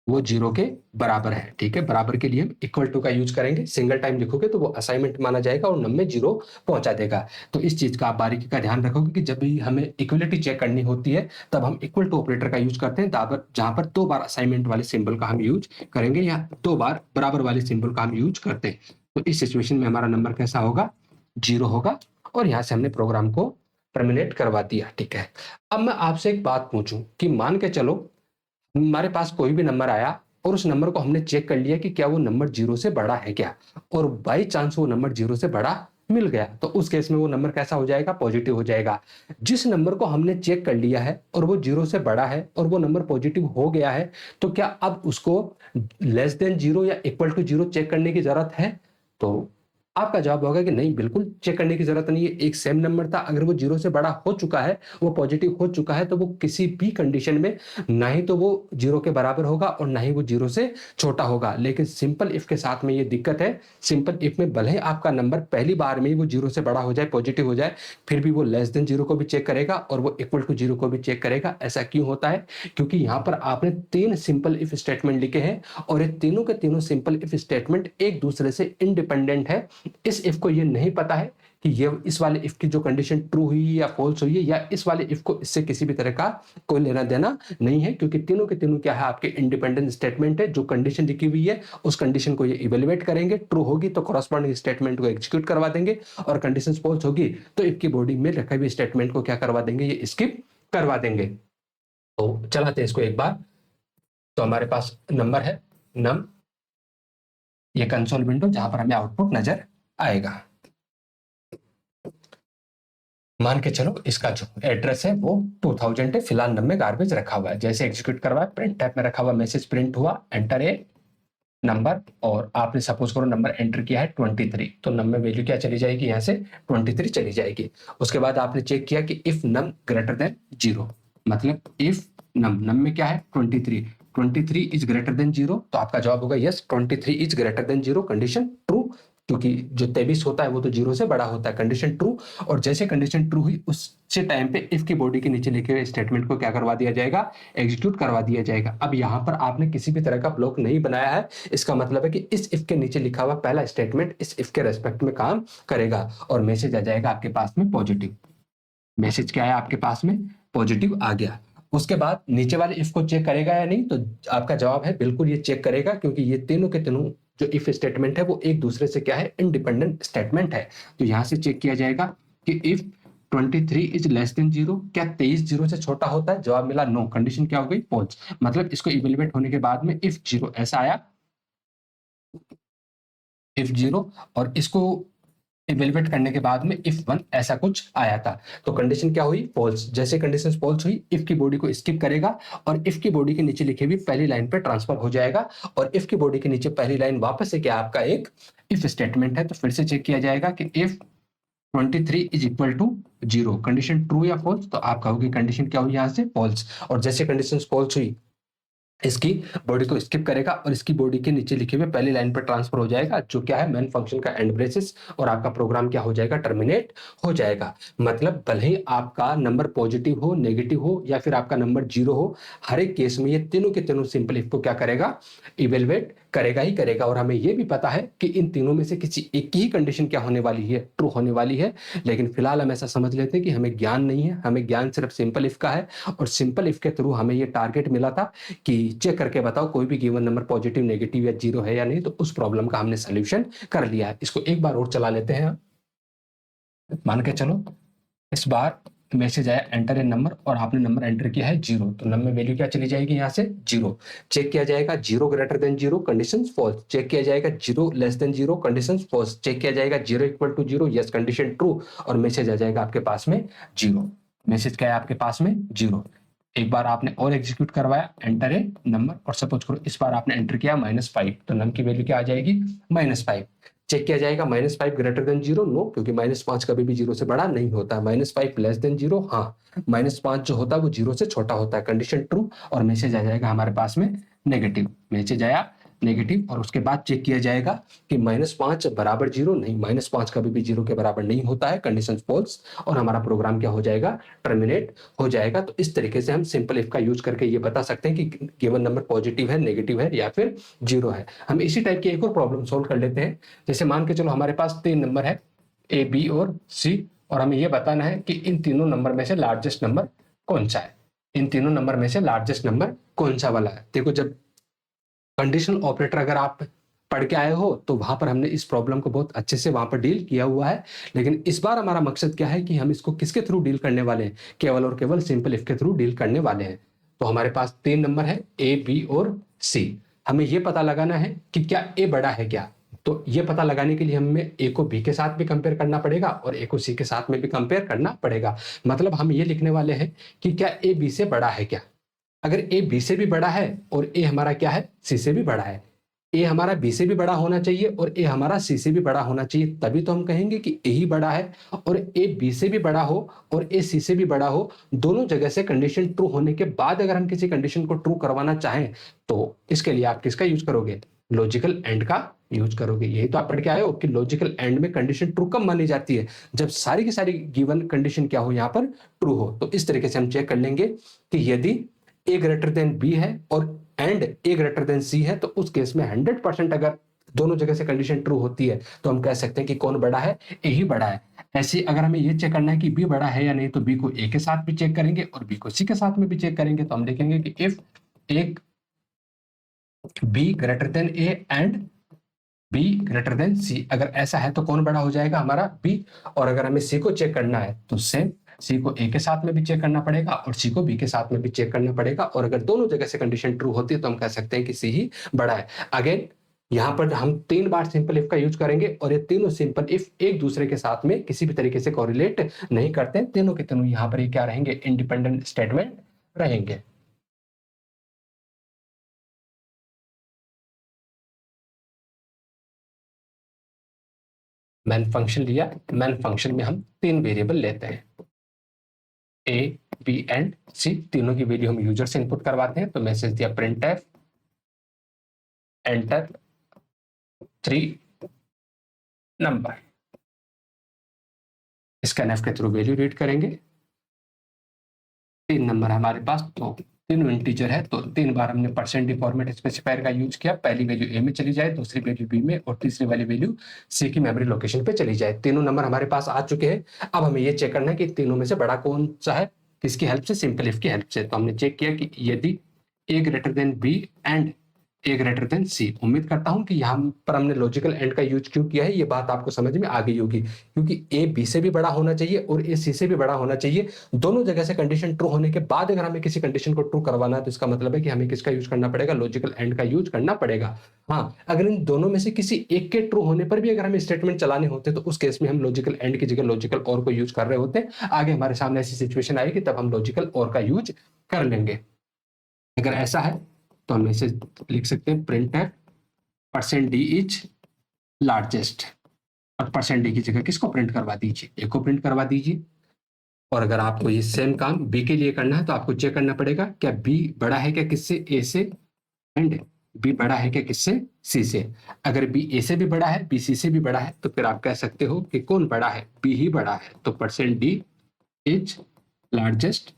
वो जीरो के बराबर है, ठीक है, बराबर के लिए हम इक्वल टू का यूज करेंगे। सिंगल टाइम लिखोगे तो वो असाइनमेंट माना जाएगा और नंबर जीरो पहुंचा देगा। तो इस चीज का आप बारीकी का ध्यान रखोगे कि जब भी हमें इक्वलिटी चेक करनी होती है तब हम इक्वल टू ऑपरेटर का यूज करते हैं, जहां पर 2 बार असाइनमेंट वाले सिंबल का हम यूज करेंगे या 2 बार बराबर वाले सिंबल का हम यूज करते हैं। तो इस सिचुएशन में हमारा नंबर कैसा होगा, जीरो होगा। और यहां से हमने प्रोग्राम को टर्मिनेट करवा दिया, ठीक है। अब मैं आपसे एक बात पूछूं कि मान के चलो हमारे पास कोई भी नंबर आया और उस नंबर को हमने चेक कर लिया कि क्या वो नंबर जीरो से बड़ा है क्या, और बाई चांस वो नंबर जीरो से बड़ा मिल गया, तो उस केस में वो नंबर कैसा हो जाएगा, पॉजिटिव हो जाएगा। जिस नंबर को हमने चेक कर लिया है और वो जीरो से बड़ा है और वो नंबर पॉजिटिव हो गया है, तो क्या अब उसको लेस देन जीरो या इक्वल टू जीरो चेक करने की जरूरत है? तो आपका जवाब होगा कि नहीं, बिल्कुल चेक करने की जरूरत नहीं है। एक सेम नंबर था, अगर वो जीरो से बड़ा हो चुका है, वो पॉजिटिव हो चुका है, तो वो किसी भी कंडीशन में ना ही तो वो जीरो के बराबर होगा और ना ही वो जीरो से छोटा होगा। लेकिन सिंपल इफ के साथ में ये दिक्कत है, सिंपल इफ में भले ही आपका नंबर पहली बार में ही वो जीरो से बड़ा हो जाए, पॉजिटिव हो जाए, फिर भी वो लेस देन जीरो को भी चेक करेगा और वो इक्वल टू जीरो को भी चेक करेगा। ऐसा क्यों होता है? क्योंकि यहां पर आपने 3 सिंपल इफ स्टेटमेंट लिखे हैं और ये तीनों के तीनों सिंपल इफ स्टेटमेंट एक दूसरे से इंडिपेंडेंट है। इस इफ को ये नहीं पता है कि ये इस वाले इफ की जो कंडीशन ट्रू हुई या फॉल्स हुई है, या इस वाले इफ को इससे किसी भी तरह का कोई लेना देना नहीं है, क्योंकि तीनों के तीनों क्या है, आपके इंडिपेंडेंट स्टेटमेंट है। जो कंडीशन लिखी हुई है उस कंडीशन को ये इवेल्युएट करेंगे, ट्रू होगी तो कॉरस्पॉन्डिंग स्टेटमेंट को एग्जीक्यूट करवा देंगे, और कंडीशन फॉल्स होगी तो इफ की बॉडी में रखे हुए स्टेटमेंट को क्या करवा देंगे, ये स्किप करवा देंगे। तो चलाते हैं इसको एक बार। तो हमारे पास नंबर है नम, ये कंसोल विंडो जहां पर हमें आउटपुट नजर आएगा। मान के चलो इसका जो एड्रेस है वो 2000 है, फिलहाल नम में गार्बेज रखा हुआ है। जैसे एग्जीक्यूट करवाया, प्रिंट टाइप में रखा हुआ मैसेज प्रिंट हुआ, एंटर ए नंबर, और आपने सपोज करो नंबर एंटर किया है 23, तो नम में वैल्यू क्या चली जाएगी, यहाँ से 23 चली जाएगी। उसके बाद आपने चेक किया कि if num greater than zero, मतलब इफ नम में क्या है 23 इज ग्रेटर देन जीरो, तो आपका जवाब होगा yes 23 is greater than zero, condition true, क्योंकि जो 23 होता है वो तो जीरो से बड़ा होता है, कंडीशन ट्रू। और जैसे कंडीशन ट्रू हुई उसी टाइम पे इफ की बॉडी के नीचे लिखे हुए स्टेटमेंट को क्या करवा दिया जाएगा, एग्जीक्यूट करवा दिया जाएगा। अब यहाँ पर आपने किसी भी तरह का ब्लॉक नहीं बनाया है, इसका मतलब है कि इस इफ के नीचे लिखा हुआ पहला स्टेटमेंट इस इफ के रेस्पेक्ट में काम करेगा और मैसेज आ जाएगा आपके पास में पॉजिटिव। मैसेज क्या है आपके पास में, पॉजिटिव आ गया। उसके बाद नीचे वाले इफ को चेक करेगा या नहीं, तो आपका जवाब है बिल्कुल ये चेक करेगा, क्योंकि ये तीनों के तीनों जो इफ स्टेटमेंट है वो एक दूसरे से क्या है, इंडिपेंडेंट स्टेटमेंट है। तो यहां से चेक किया जाएगा कि if 23 is less than zero, क्या 23 जीरो से छोटा होता है, जवाब मिला नो, कंडीशन क्या हो गई, फॉल्स। मतलब इसको इवेल्युएट होने के बाद में इफ जीरो ऐसा आया, इफ जीरो, और इसको इवेल्युएट करने के बाद में इफ वन ऐसा कुछ आया था, तो कंडीशन क्या हुई, फॉल्स। जैसे कंडीशन फॉल्स हुई, इफ की बॉडी को स्किप करेगा और इफ की बॉडी के नीचे लिखी हुई पहली लाइन पे ट्रांसफर हो जाएगा, और इफ की बॉडी के नीचे पहली लाइन वापस से क्या आपका एक इफ स्टेटमेंट है। तो फिर से चेक किया जाएगा कि if 23 is equal to zero, condition true या फॉल्स, तो आप कहोगे कंडीशन क्या हुई यहाँ से, फॉल्स। और जैसे कंडीशन फॉल्स हुई, इसकी बॉडी को स्किप करेगा और इसकी बॉडी के नीचे लिखे हुए पहली लाइन पर ट्रांसफर हो जाएगा, जो क्या है, मेन फंक्शन का एंड ब्रेसेस, और आपका प्रोग्राम क्या हो जाएगा, टर्मिनेट हो जाएगा। मतलब भले ही आपका नंबर पॉजिटिव हो, नेगेटिव हो, या फिर आपका नंबर जीरो हो, हर एक केस में ये तीनों के तीनों सिंपल इफ को क्या करेगा, इवेलुएट करेगा ही करेगा। और हमें यह भी पता है कि इन तीनों में से किसी एक की ही कंडीशन क्या होने वाली है, ट्रू होने वाली है। लेकिन फिलहाल हम ऐसा समझ लेते हैं कि हमें ज्ञान नहीं है, हमें ज्ञान सिर्फ सिंपल इफ का है, और सिंपल इफ के थ्रू हमें ये टारगेट मिला था कि कि चेक करके बताओ कोई भी गिवन नंबर पॉजिटिव, नेगेटिव या जीरो है या नहीं, तो उस प्रॉब्लम का हमने सोल्यूशन कर लिया है। इसको एक बार और चला लेते हैं। मान के चलो इस बार मैसेज आया एंटर ए नंबर और आपने नंबर एंटर किया है 0, तो नंबर वैल्यू क्या चली जाएगी यहाँ से 0। चेक किया जाएगा 0 greater than 0, condition false. Check किया जाएगा 0 less than 0, condition false. Check किया जाएगा 0 equal to 0, yes, condition true, और मैसेज आ जाएगा आपके पास में 0। मैसेज क्या है आपके पास में 0। एक बार आपने और एग्जीक्यूट करवाया एंटर ए नंबर, और सपोज करो इस बार आपने एंटर किया -5, तो नम की वैल्यू क्या आ जाएगी -5। चेक किया जाएगा -5 ग्रेटर देन 0, नो, क्योंकि -5 कभी भी 0 से बड़ा नहीं होता है। -5 लेस देन 0, हाँ, -5 जो होता है वो 0 से छोटा होता है, कंडीशन ट्रू, और मैसेज आ जाएगा हमारे पास में नेगेटिव। मैसेज आया नेगेटिव, और उसके बाद चेक किया जाएगा कि -5 बराबर 0, नहीं, -5 कभी भी 0 के बराबर नहीं होता है, कंडीशन फॉल्स, और हमारा प्रोग्राम क्या हो जाएगा, टर्मिनेट हो जाएगा। तो इस तरीके से हम सिंपल इफ का यूज करके ये बता सकते हैं कि गिवन नंबर पॉजिटिव है, नेगेटिव है या फिर 0 है। हम इसी टाइप की एक और प्रॉब्लम सोल्व कर लेते हैं। जैसे मान के चलो हमारे पास 3 नंबर है ए, बी और सी, और हमें यह बताना है कि इन तीनों नंबर में से लार्जेस्ट नंबर कौन सा है। इन तीनों नंबर में से लार्जेस्ट नंबर कौन सा वाला है। देखो, जब कंडीशनल ऑपरेटर अगर आप पढ़ के आए हो तो वहां पर हमने इस प्रॉब्लम को बहुत अच्छे से वहां पर डील किया हुआ है, लेकिन इस बार हमारा मकसद क्या है कि हम इसको किसके थ्रू डील करने वाले हैं, केवल और केवल सिंपल इफ के थ्रू डील करने वाले हैं। तो हमारे पास 3 नंबर है ए, बी और सी। हमें यह पता लगाना है कि क्या ए बड़ा है क्या। तो ये पता लगाने के लिए हमें ए को बी के साथ भी कंपेयर करना पड़ेगा और ए को सी के साथ में भी कंपेयर करना पड़ेगा। मतलब हम ये लिखने वाले हैं कि क्या ए बी से बड़ा है क्या। अगर ए बी से भी बड़ा है और ए हमारा क्या है, सी से भी बड़ा है, ए हमारा बी से भी बड़ा होना चाहिए और ए हमारा सी से भी बड़ा होना चाहिए, तभी तो हम कहेंगे कि ए ही बड़ा है। और ए बी से भी बड़ा हो और ए सी से भी बड़ा हो, दोनों जगह से कंडीशन ट्रू होने के बाद अगर हम किसी कंडीशन को ट्रू करवाना चाहें तो इसके लिए आप किसका यूज करोगे, लॉजिकल एंड का यूज करोगे। यही तो आप पढ़ के आए हो कि लॉजिकल एंड में कंडीशन ट्रू कब मानी जाती है, जब सारी की सारी गिवन कंडीशन क्या हो, यहाँ पर ट्रू हो। तो इस तरीके से हम चेक कर लेंगे कि यदि ए ग्रेटर देन बी है और एंड ए ग्रेटर देन सी है, तो उस केस में 100% अगर दोनों जगह से कंडीशन ट्रू होती है तो हम कह सकते हैं कि कौन बड़ा है, ए ही बड़ा है। ऐसे अगर हमें ये चेक करना है कि बी बड़ा है या नहीं, तो बी को ए के साथ भी चेक करेंगे और बी को सी के साथ में भी चेक करेंगे। तो हम देखेंगे कि if A B greater than A and B greater than C, अगर ऐसा है तो कौन बड़ा हो जाएगा, हमारा बी। और अगर हमें सी को चेक करना है तो सेम, सी को ए के साथ में भी चेक करना पड़ेगा और सी को बी के साथ में भी चेक करना पड़ेगा। और अगर दोनों जगह से कंडीशन ट्रू होती है तो हम कह सकते हैं कि सी ही बड़ा है। अगेन यहाँ पर हम 3 बार सिंपल इफ का यूज करेंगे और ये तीनों सिंपल इफ एक दूसरे के साथ में किसी भी तरीके से कोरिलेट नहीं करते, तीनों के तीनों यहाँ पर क्या रहेंगे, इंडिपेंडेंट स्टेटमेंट रहेंगे। मैन फंक्शन लिया, मैन फंक्शन में हम 3 वेरिएबल लेते हैं, ए, बी एंड सी, तीनों की वैल्यू हम यूजर से इनपुट करवाते हैं। तो मैसेज दिया printf एंटर 3 नंबर, स्कैनफ के थ्रू वैल्यू रीड करेंगे। 3 नंबर हमारे पास, तो तीनों इंटीजर है, तो 3 बार हमने परसेंट फॉर्मेट स्पेसिफायर का यूज किया। पहली वैल्यू ए में चली जाए, दूसरी वैल्यू बी में और तीसरी वाली वैल्यू सी की मेमोरी लोकेशन पे चली जाए। तीनों नंबर हमारे पास आ चुके हैं। अब हमें ये चेक करना है कि तीनों में से बड़ा कौन सा है, किसकी हेल्प से, सिंपल इफ की हेल्प से। तो हमने चेक किया कि यदि A greater than B and A greater than C, उम्मीद करता हूं कि यहाँ पर हमने लॉजिकल एंड का यूज क्यों किया है ये बात आपको समझ में आ गई होगी, क्योंकि ए बी से भी बड़ा होना चाहिए और ए सी से भी बड़ा होना चाहिए। दोनों जगह से कंडीशन ट्रू होने के बाद अगर हमें किसी कंडीशन को ट्रू करवाना है तो इसका मतलब है कि हमें किसका यूज करना पड़ेगा, लॉजिकल एंड का यूज करना पड़ेगा। हाँ, अगर इन दोनों में से किसी एक के ट्रू होने पर भी अगर हमें स्टेटमेंट चलाने होते तो उस केस में हम लॉजिकल एंड की जगह लॉजिकल और को यूज कर रहे होते। आगे हमारे सामने ऐसी सिचुएशन आएगी तब हम लॉजिकल और का यूज कर लेंगे। अगर ऐसा है तो हम इसे लिख सकते हैं printf %d इज लार्जेस्ट, और %d की जगह किसको प्रिंट करवा दीजिए, ए को प्रिंट करवा दीजिए। और अगर आपको ये सेम काम बी के लिए करना है तो आपको चेक करना पड़ेगा क्या बी बड़ा है क्या किससे, ए से, एंड बी बड़ा है क्या किससे, सी से। अगर बी ए से भी बड़ा है, बी सी से भी बड़ा है, तो फिर आप कह सकते हो कि कौन बड़ा है, बी ही बड़ा है। तो %d इज लार्जेस्ट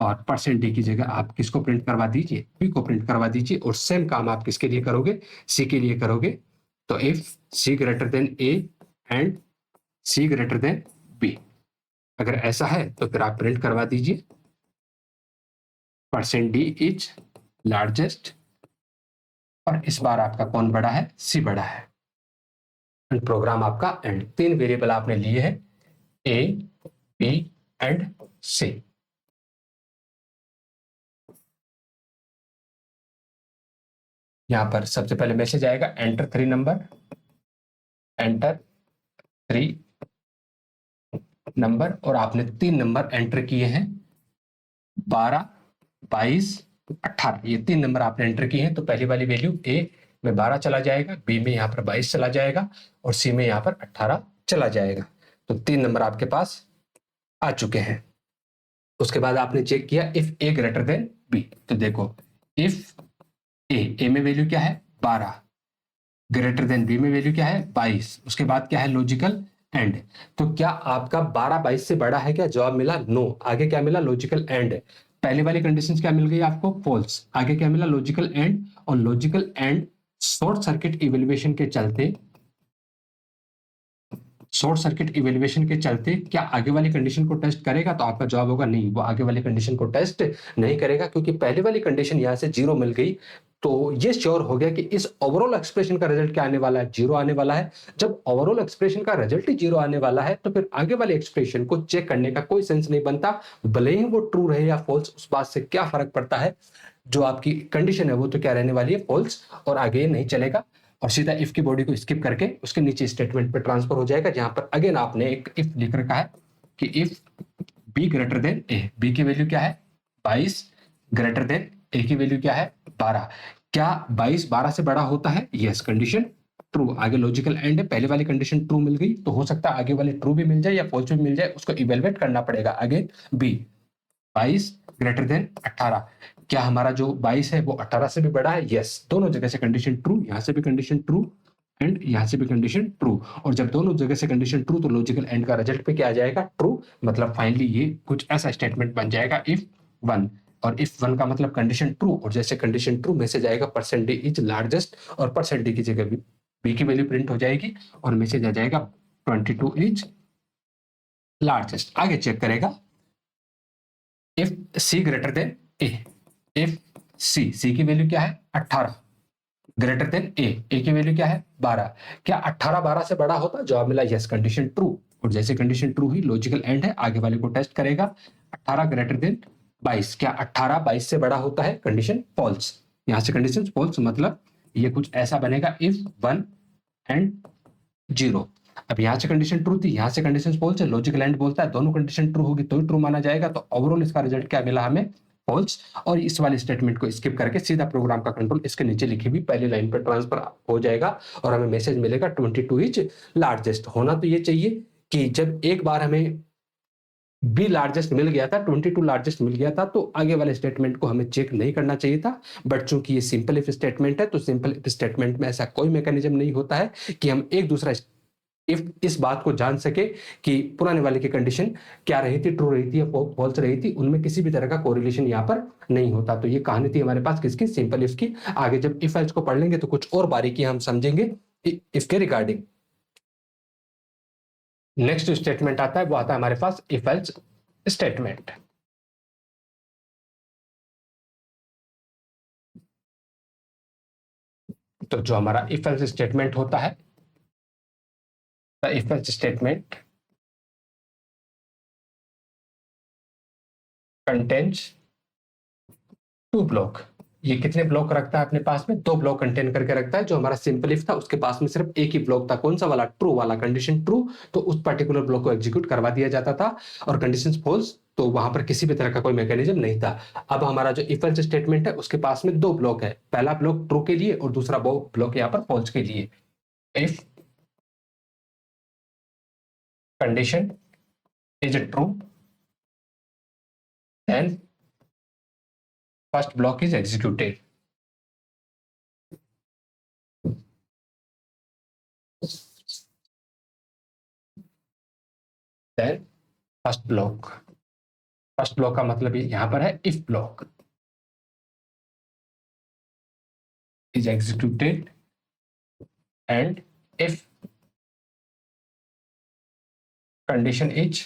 और %d की जगह आप किसको प्रिंट करवा दीजिए, बी को प्रिंट करवा दीजिए। और सेम काम आप किसके लिए करोगे, सी के लिए करोगे। तो if C greater than A and C greater than B, अगर ऐसा है तो फिर आप प्रिंट करवा दीजिए %d इज लार्जेस्ट, और इस बार आपका कौन बड़ा है, सी बड़ा है। एंड प्रोग्राम आपका एंड। 3 वेरिएबल आपने लिए हैं, ए, बी एंड सी। यहां पर सबसे पहले मैसेज आएगा एंटर 3 नंबर, एंटर 3 नंबर, और आपने 3 नंबर एंटर किए हैं, 12, 22, 18। ये 3 नंबर आपने एंटर किए हैं। तो पहली वाली वैल्यू ए में 12 चला जाएगा, बी में यहाँ पर 22 चला जाएगा, और सी में यहाँ पर 18 चला जाएगा। तो 3 नंबर आपके पास आ चुके हैं। उसके बाद आपने चेक किया if A greater than B. तो देखो इफ ए में वैल्यू क्या है 12, ग्रेटर देन बी में वैल्यू क्या है 22, उसके बाद क्या है लॉजिकल एंड। तो क्या आपका 12 22 से बड़ा है क्या, जवाब मिला नो। आगे क्या मिला, लॉजिकल एंड। पहले वाली कंडीशन क्या मिल गई आपको, फॉल्स। आगे क्या मिला, लॉजिकल एंड। और logical and short circuit evaluation के चलते, क्या आगे वाली कंडीशन को टेस्ट करेगा, तो आपका जवाब होगा नहीं, वो आगे वाली कंडीशन को टेस्ट नहीं करेगा, क्योंकि पहले वाली कंडीशन यहां से 0 मिल गई। तो ये श्योर हो गया कि इस ओवरऑल एक्सप्रेशन का रिजल्ट क्या आने वाला है, 0 आने वाला है। जब ओवरऑल एक्सप्रेशन का रिजल्ट ही 0 आने वाला है, तो फिर आगे वाले एक्सप्रेशन को चेक करने का कोई सेंस नहीं बनता। भले ही वो ट्रू रहे या फॉल्स, उस बात से क्या फर्क पड़ता है, जो आपकी कंडीशन है वो तो क्या रहने वाली है, फॉल्स, और आगे नहीं चलेगा। और सीधा इफ की बॉडी को स्किप करके उसके नीचे स्टेटमेंट पे ट्रांसफर हो जाएगा, जहां पर अगेन आपने एक इफ लिख रखा है कि if B greater than A. B की वैल्यू क्या है 22, ग्रेटर देन ए की वैल्यू क्या है 12। क्या 22 12 से बड़ा होता है, यस, कंडीशन ट्रू। आगे लॉजिकल एंड है, पहले वाली कंडीशन ट्रू मिल गई, तो हो सकता है आगे वाली ट्रू भी मिल जाए या फॉल्स भी मिल जाए, उसको इवेलुएट करना पड़ेगा। अगेन बी 22 ग्रेटर देन 18, क्या हमारा जो 22 है वो 18 से भी बड़ा है, यस। दोनों जगह से कंडीशन ट्रू, यहां से भी कंडीशन ट्रू एंड यहां से भी कंडीशन ट्रू। और जब दोनों जगह से कंडीशन ट्रू, तो लॉजिकल एंड का रिजल्ट पे क्या आ जाएगा, ट्रू। मतलब फाइनली ये कुछ ऐसा स्टेटमेंट बन जाएगा इफ 1। और इफ 1 का मतलब कंडीशन ट्रू, और जैसे कंडीशन ट्रू मैसेज आएगा परसेंट डी इज लार्जेस्ट, और परसेंट डी की जगह भी बी की वैल्यू प्रिंट हो जाएगी, और मैसेज आ जाएगा 22 इज लार्जेस्ट। आगे चेक करेगा if C greater than A. If C की वैल्यू क्या है 18, ग्रेटर देन ए की वैल्यू क्या है 12। क्या 18 12 से बड़ा होता, जवाब मिला यस, कंडीशन ट्रू। और जैसे condition true he, logical and है, आगे वाले को टेस्ट करेगा। 18 ग्रेटर देन 22, क्या 18 22 से बड़ा होता है, कंडीशन फॉल्स। यहां से कंडीशन फॉल्स, मतलब ये कुछ ऐसा बनेगा इफ 1 एंड 0। अब यहां से कंडीशन ट्रू थी, यहां से कंडीशन फॉल्स है, लॉजिकल एंड बोलता है दोनों कंडीशन ट्रू होगी तो ही ट्रू माना जाएगा। तो ओवरऑल इसका रिजल्ट क्या मिला हमें, फॉल्स। और इस वाले स्टेटमेंट को स्किप करके सीधा प्रोग्राम का कंट्रोल इसके नीचे लिखी हुई पहली लाइन पर ट्रांसफर हो जाएगा, और हमें मैसेज मिलेगा 22 इज लार्जेस्ट। होना तो ये चाहिए कि जब एक बार हमें बी लार्जेस्ट मिल गया था, 22 लार्जेस्ट मिल गया था, तो आगे वाले स्टेटमेंट को हमें चेक नहीं करना चाहिए था। बट चूंकि ये सिंपल इफ स्टेटमेंट है, तो सिंपल इफ स्टेटमेंट में ऐसा कोई मैकेनिज्म नहीं होता है कि हम एक दूसरा इफ इस बात को जान सके कि पुराने वाले की कंडीशन क्या रही थी, ट्रू रही थी या फॉल्स रही थी, उनमें किसी भी तरह का कोरिलेशन यहाँ पर नहीं होता। तो ये कहानी थी हमारे पास किसकी, सिंपल इफ की। आगे जब इफ एल्स को पढ़ लेंगे तो कुछ और बारीकी हम समझेंगे इफ के रिगार्डिंग। नेक्स्ट स्टेटमेंट आता है, वो आता है हमारे पास इफ एल्स स्टेटमेंट। तो जो हमारा इफ एल्स स्टेटमेंट होता है, if else statement contains 2 block. ये कितने ब्लॉक रखता है अपने पास में, 2 ब्लॉक कंटेन करके रखता है। जो हमारा सिंपल इफ था उसके पास में सिर्फ एक ही ब्लॉक था, कौन सा वाला, ट्रू वाला। कंडीशन ट्रू तो उस पर्टिकुलर ब्लॉक को एग्जीक्यूट करवा दिया जाता था, और कंडीशन फॉल्स तो वहां पर किसी भी तरह का कोई मैकेनिज्म नहीं था। अब हमारा जो इफ एल्स स्टेटमेंट है उसके पास में 2 ब्लॉक है, पहला ब्लॉक ट्रू के लिए और दूसरा ब्लॉक यहाँ पर फॉल्स के लिए। If condition is true then first block is executed. Then first block का मतलब यहां पर है if block is executed, and if condition is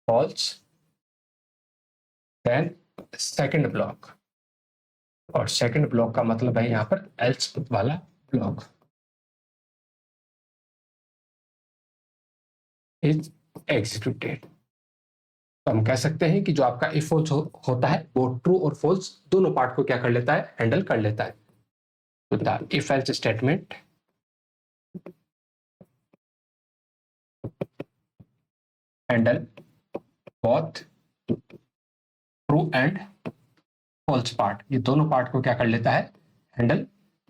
false, then second block और सेकंड ब्लॉक का मतलब है यहाँ पर एल्स वाला ब्लॉक इज एग्जीक्यूटेड। तो हम कह सकते हैं कि जो आपका इफ फॉल्स होता है वो ट्रू और फॉल्स दोनों पार्ट को क्या कर लेता है, हैंडल कर लेता है। तो the if else statement handle both true and false part, ये दोनों पार्ट को क्या कर लेता है, हैंडल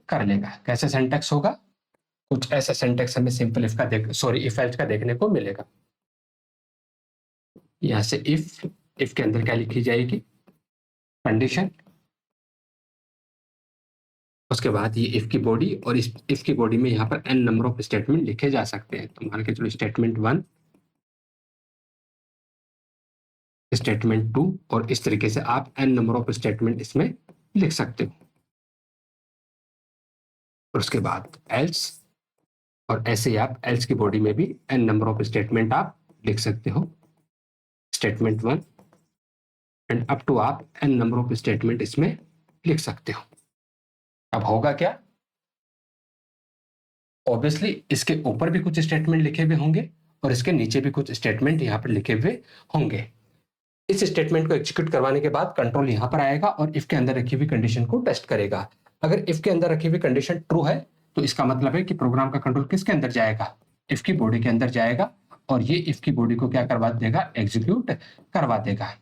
कर लेगा। कैसे सिंटैक्स होगा, कुछ ऐसा सिंटैक्स हमें सिंपल इफ का इफ एल्स का देखने को मिलेगा। यहां से इफ के अंदर क्या लिखी जाएगी, कंडीशन, उसके बाद ये इफ की बॉडी, और इस इफ की बॉडी में यहाँ पर n नंबर ऑफ स्टेटमेंट लिखे जा सकते हैं। तो मान के चलो स्टेटमेंट 1, स्टेटमेंट 2, और इस तरीके से आप n नंबर ऑफ स्टेटमेंट इसमें लिख सकते हो। और उसके बाद एल्स, और ऐसे ही आप एल्स की बॉडी में भी n नंबर ऑफ स्टेटमेंट आप लिख सकते हो, स्टेटमेंट 1 एंड अप टू आप n नंबर ऑफ स्टेटमेंट इसमें लिख सकते हो। अब होगा क्या, ऑब्वियसली इसके ऊपर भी कुछ स्टेटमेंट लिखे हुए होंगे और इसके नीचे भी कुछ स्टेटमेंट यहाँ पर लिखे हुए होंगे। इस स्टेटमेंट को एग्जीक्यूट करवाने के बाद कंट्रोल यहाँ पर आएगा और इफ के अंदर रखी हुई कंडीशन को टेस्ट करेगा। अगर इफ के अंदर रखी हुई कंडीशन ट्रू है तो इसका मतलब है कि प्रोग्राम का कंट्रोल किसके अंदर जाएगा, इफ की बॉडी के अंदर जाएगा, और ये इफ की बॉडी को क्या करवा देगा, एग्जीक्यूट करवा देगा।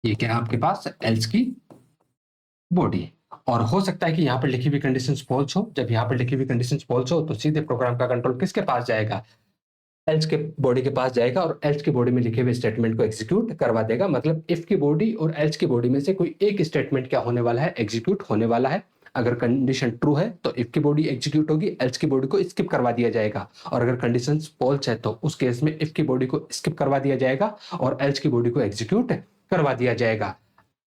ये क्या आपके पास एल्स की बॉडी। और हो सकता है कि यहाँ पर लिखी हुई कंडीशन फॉल्स हो। जब यहाँ पर लिखी हुई कंडीशन फॉल्स हो तो सीधे प्रोग्राम का कंट्रोल किसके पास जाएगा, एल्स के बॉडी के पास जाएगा, और एल्स की बॉडी में लिखे हुए स्टेटमेंट को एग्जीक्यूट करवा देगा। मतलब इफ की बॉडी और एल्स की बॉडी में से कोई एक स्टेटमेंट क्या होने वाला है, एग्जीक्यूट होने वाला है। अगर कंडीशन ट्रू है तो इफ की बॉडी एग्जीक्यूट होगी, एल्स की बॉडी को स्किप करवा दिया जाएगा। और अगर कंडीशन फॉल्स है तो उस केस में इफ की बॉडी को स्किप करवा दिया जाएगा और एल्स की बॉडी को एग्जीक्यूट करवा दिया जाएगा।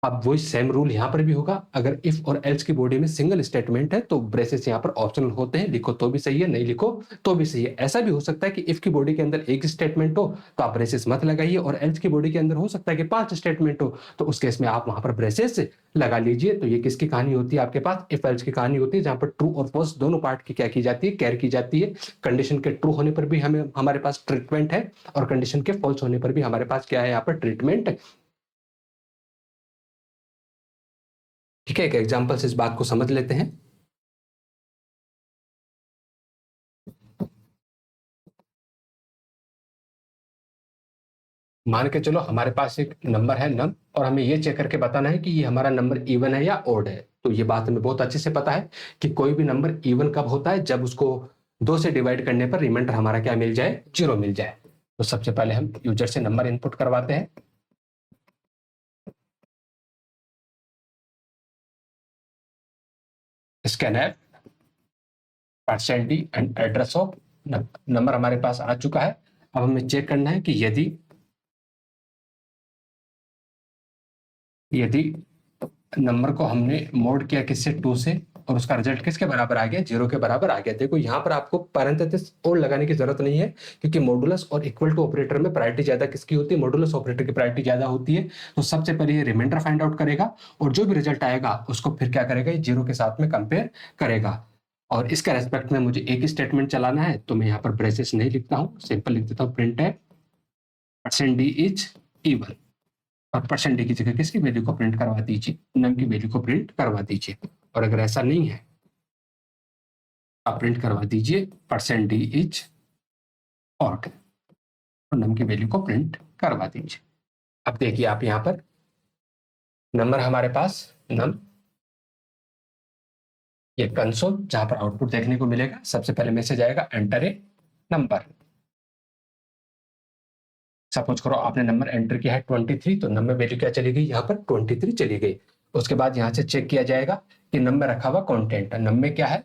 अब वही सेम रूल यहाँ पर भी होगा। अगर इफ और एल्स की बॉडी में सिंगल स्टेटमेंट है तो ब्रेसेस यहाँ पर ऑप्शनल होते हैं, लिखो तो भी सही है, नहीं लिखो तो भी सही है। ऐसा भी हो सकता है कि इफ की बॉडी के अंदर एक स्टेटमेंट हो तो आप ब्रेसेस मत लगाइए, और एल्स की बॉडी के अंदर हो सकता है कि 5 स्टेटमेंट हो, तो उस केस में आप वहां पर ब्रेसेस लगा लीजिए। तो ये किसकी कहानी होती है, आपके पास इफ एल्स की कहानी होती है, जहां पर ट्रू और फॉल्स दोनों पार्ट की क्या की जाती है, केयर की जाती है। कंडीशन के ट्रू होने पर भी हमें हमारे पास ट्रीटमेंट है, और कंडीशन के फॉल्स होने पर भी हमारे पास क्या है, यहाँ पर ट्रीटमेंट। ठीक है, एक एग्जांपल से इस बात को समझ लेते हैं। मान के चलो हमारे पास एक नंबर है नम, और हमें ये चेक करके बताना है कि ये हमारा नंबर इवन है या ओड है। तो ये बात हमें बहुत अच्छे से पता है कि कोई भी नंबर इवन कब होता है, जब उसको 2 से डिवाइड करने पर रिमाइंडर हमारा क्या मिल जाए, 0 मिल जाए। तो सबसे पहले हम यूजर से नंबर इनपुट करवाते हैं। Scanner % d and address of number हमारे पास आ चुका है। अब हमें चेक करना है कि यदि नंबर को हमने मोड किया किससे, 2 से, और उसका रिजल्ट किसके बराबर आ गया, 0 के बराबर आ गया। देखो यहाँ पर आपको पैरेंथेसिस और लगाने की जरूरत नहीं है, क्योंकि मॉडुलस और इक्वल टू ऑपरेटर में प्रायोरिटी ज्यादा किसकी होती है, मॉडुलस ऑपरेटर की प्रायोरिटी ज्यादा होती है। तो सबसे पहले ये रिमाइंडर फाइंड आउट करेगा, और जो भी रिजल्ट आएगा उसको फिर क्या करेगा, ये 0 के साथ में कंपेयर करेगा। और इसका रेस्पेक्ट में मुझे एक ही स्टेटमेंट चलाना है, तो मैं यहाँ पर ब्रेसेस नहीं लिखता हूँ, सिंपल लिख देता हूँ प्रिंट है %d इज इवन, और % की जगह किसकी वैल्यू को प्रिंट करवा दीजिए, नम की वैल्यू को प्रिंट करवा दीजिए। और अगर ऐसा नहीं है आप प्रिंट करवा दीजिए %d इज ऑड, और नम की वैल्यू को प्रिंट करवा दीजिए। अब देखिए आप यहाँ पर नंबर हमारे पास नम, ये कंसोल जहां पर आउटपुट देखने को मिलेगा। सबसे पहले मैसेज आएगा एंटर ए नंबर। सपोज करो आपने नंबर एंटर किया है 23, तो नंबर वैल्यू क्या चली गई, यहाँ पर 23 चली गई। उसके बाद यहाँ से चेक किया जाएगा कि नंबर रखा हुआ कॉन्टेंट, नंबर क्या है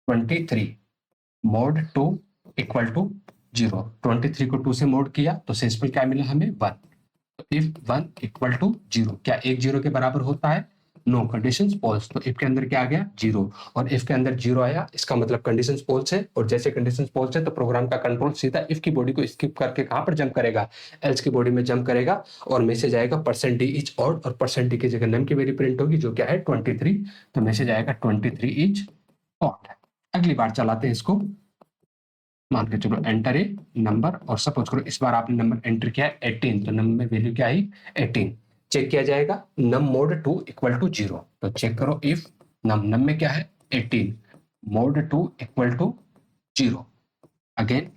23, मोड 2 इक्वल टू 0। 23 को 2 से मोड किया तो शेषफल क्या मिला हमें 1। तो इफ 1 इक्वल टू 0, क्या 1 0 के बराबर होता है, नो कंडीशन फॉल्स, तो इफ के अंदर क्या आ गया 0, और इफ के अंदर 0 आया इसका मतलब कंडीशन फॉल्स है, और जैसे कंडीशन फॉल्स है तो प्रोग्राम का कंट्रोल सीधा इफ की बॉडी को स्किप करके कहां पर जंप करेगा, एल्स की बॉडी में जंप करेगा, और मैसेज आएगा % इज ऑड, और % की जगह नम की वैल्यू प्रिंट होगी जो क्या है 23, तो मैसेज आएगा 23 इज ऑड। अगली बार चलाते हैं इसको, मान के चलो एंटर ए नंबर, और सपोज करो इस बार आपने नंबर एंटर किया है 18, तो नंबर में वैल्यू क्या आई 18, चेक किया जाएगा नम मोड 2 इक्वल टू 0, तो चेक करो इफ नम में क्या है 18, mod 2 equal to 0, again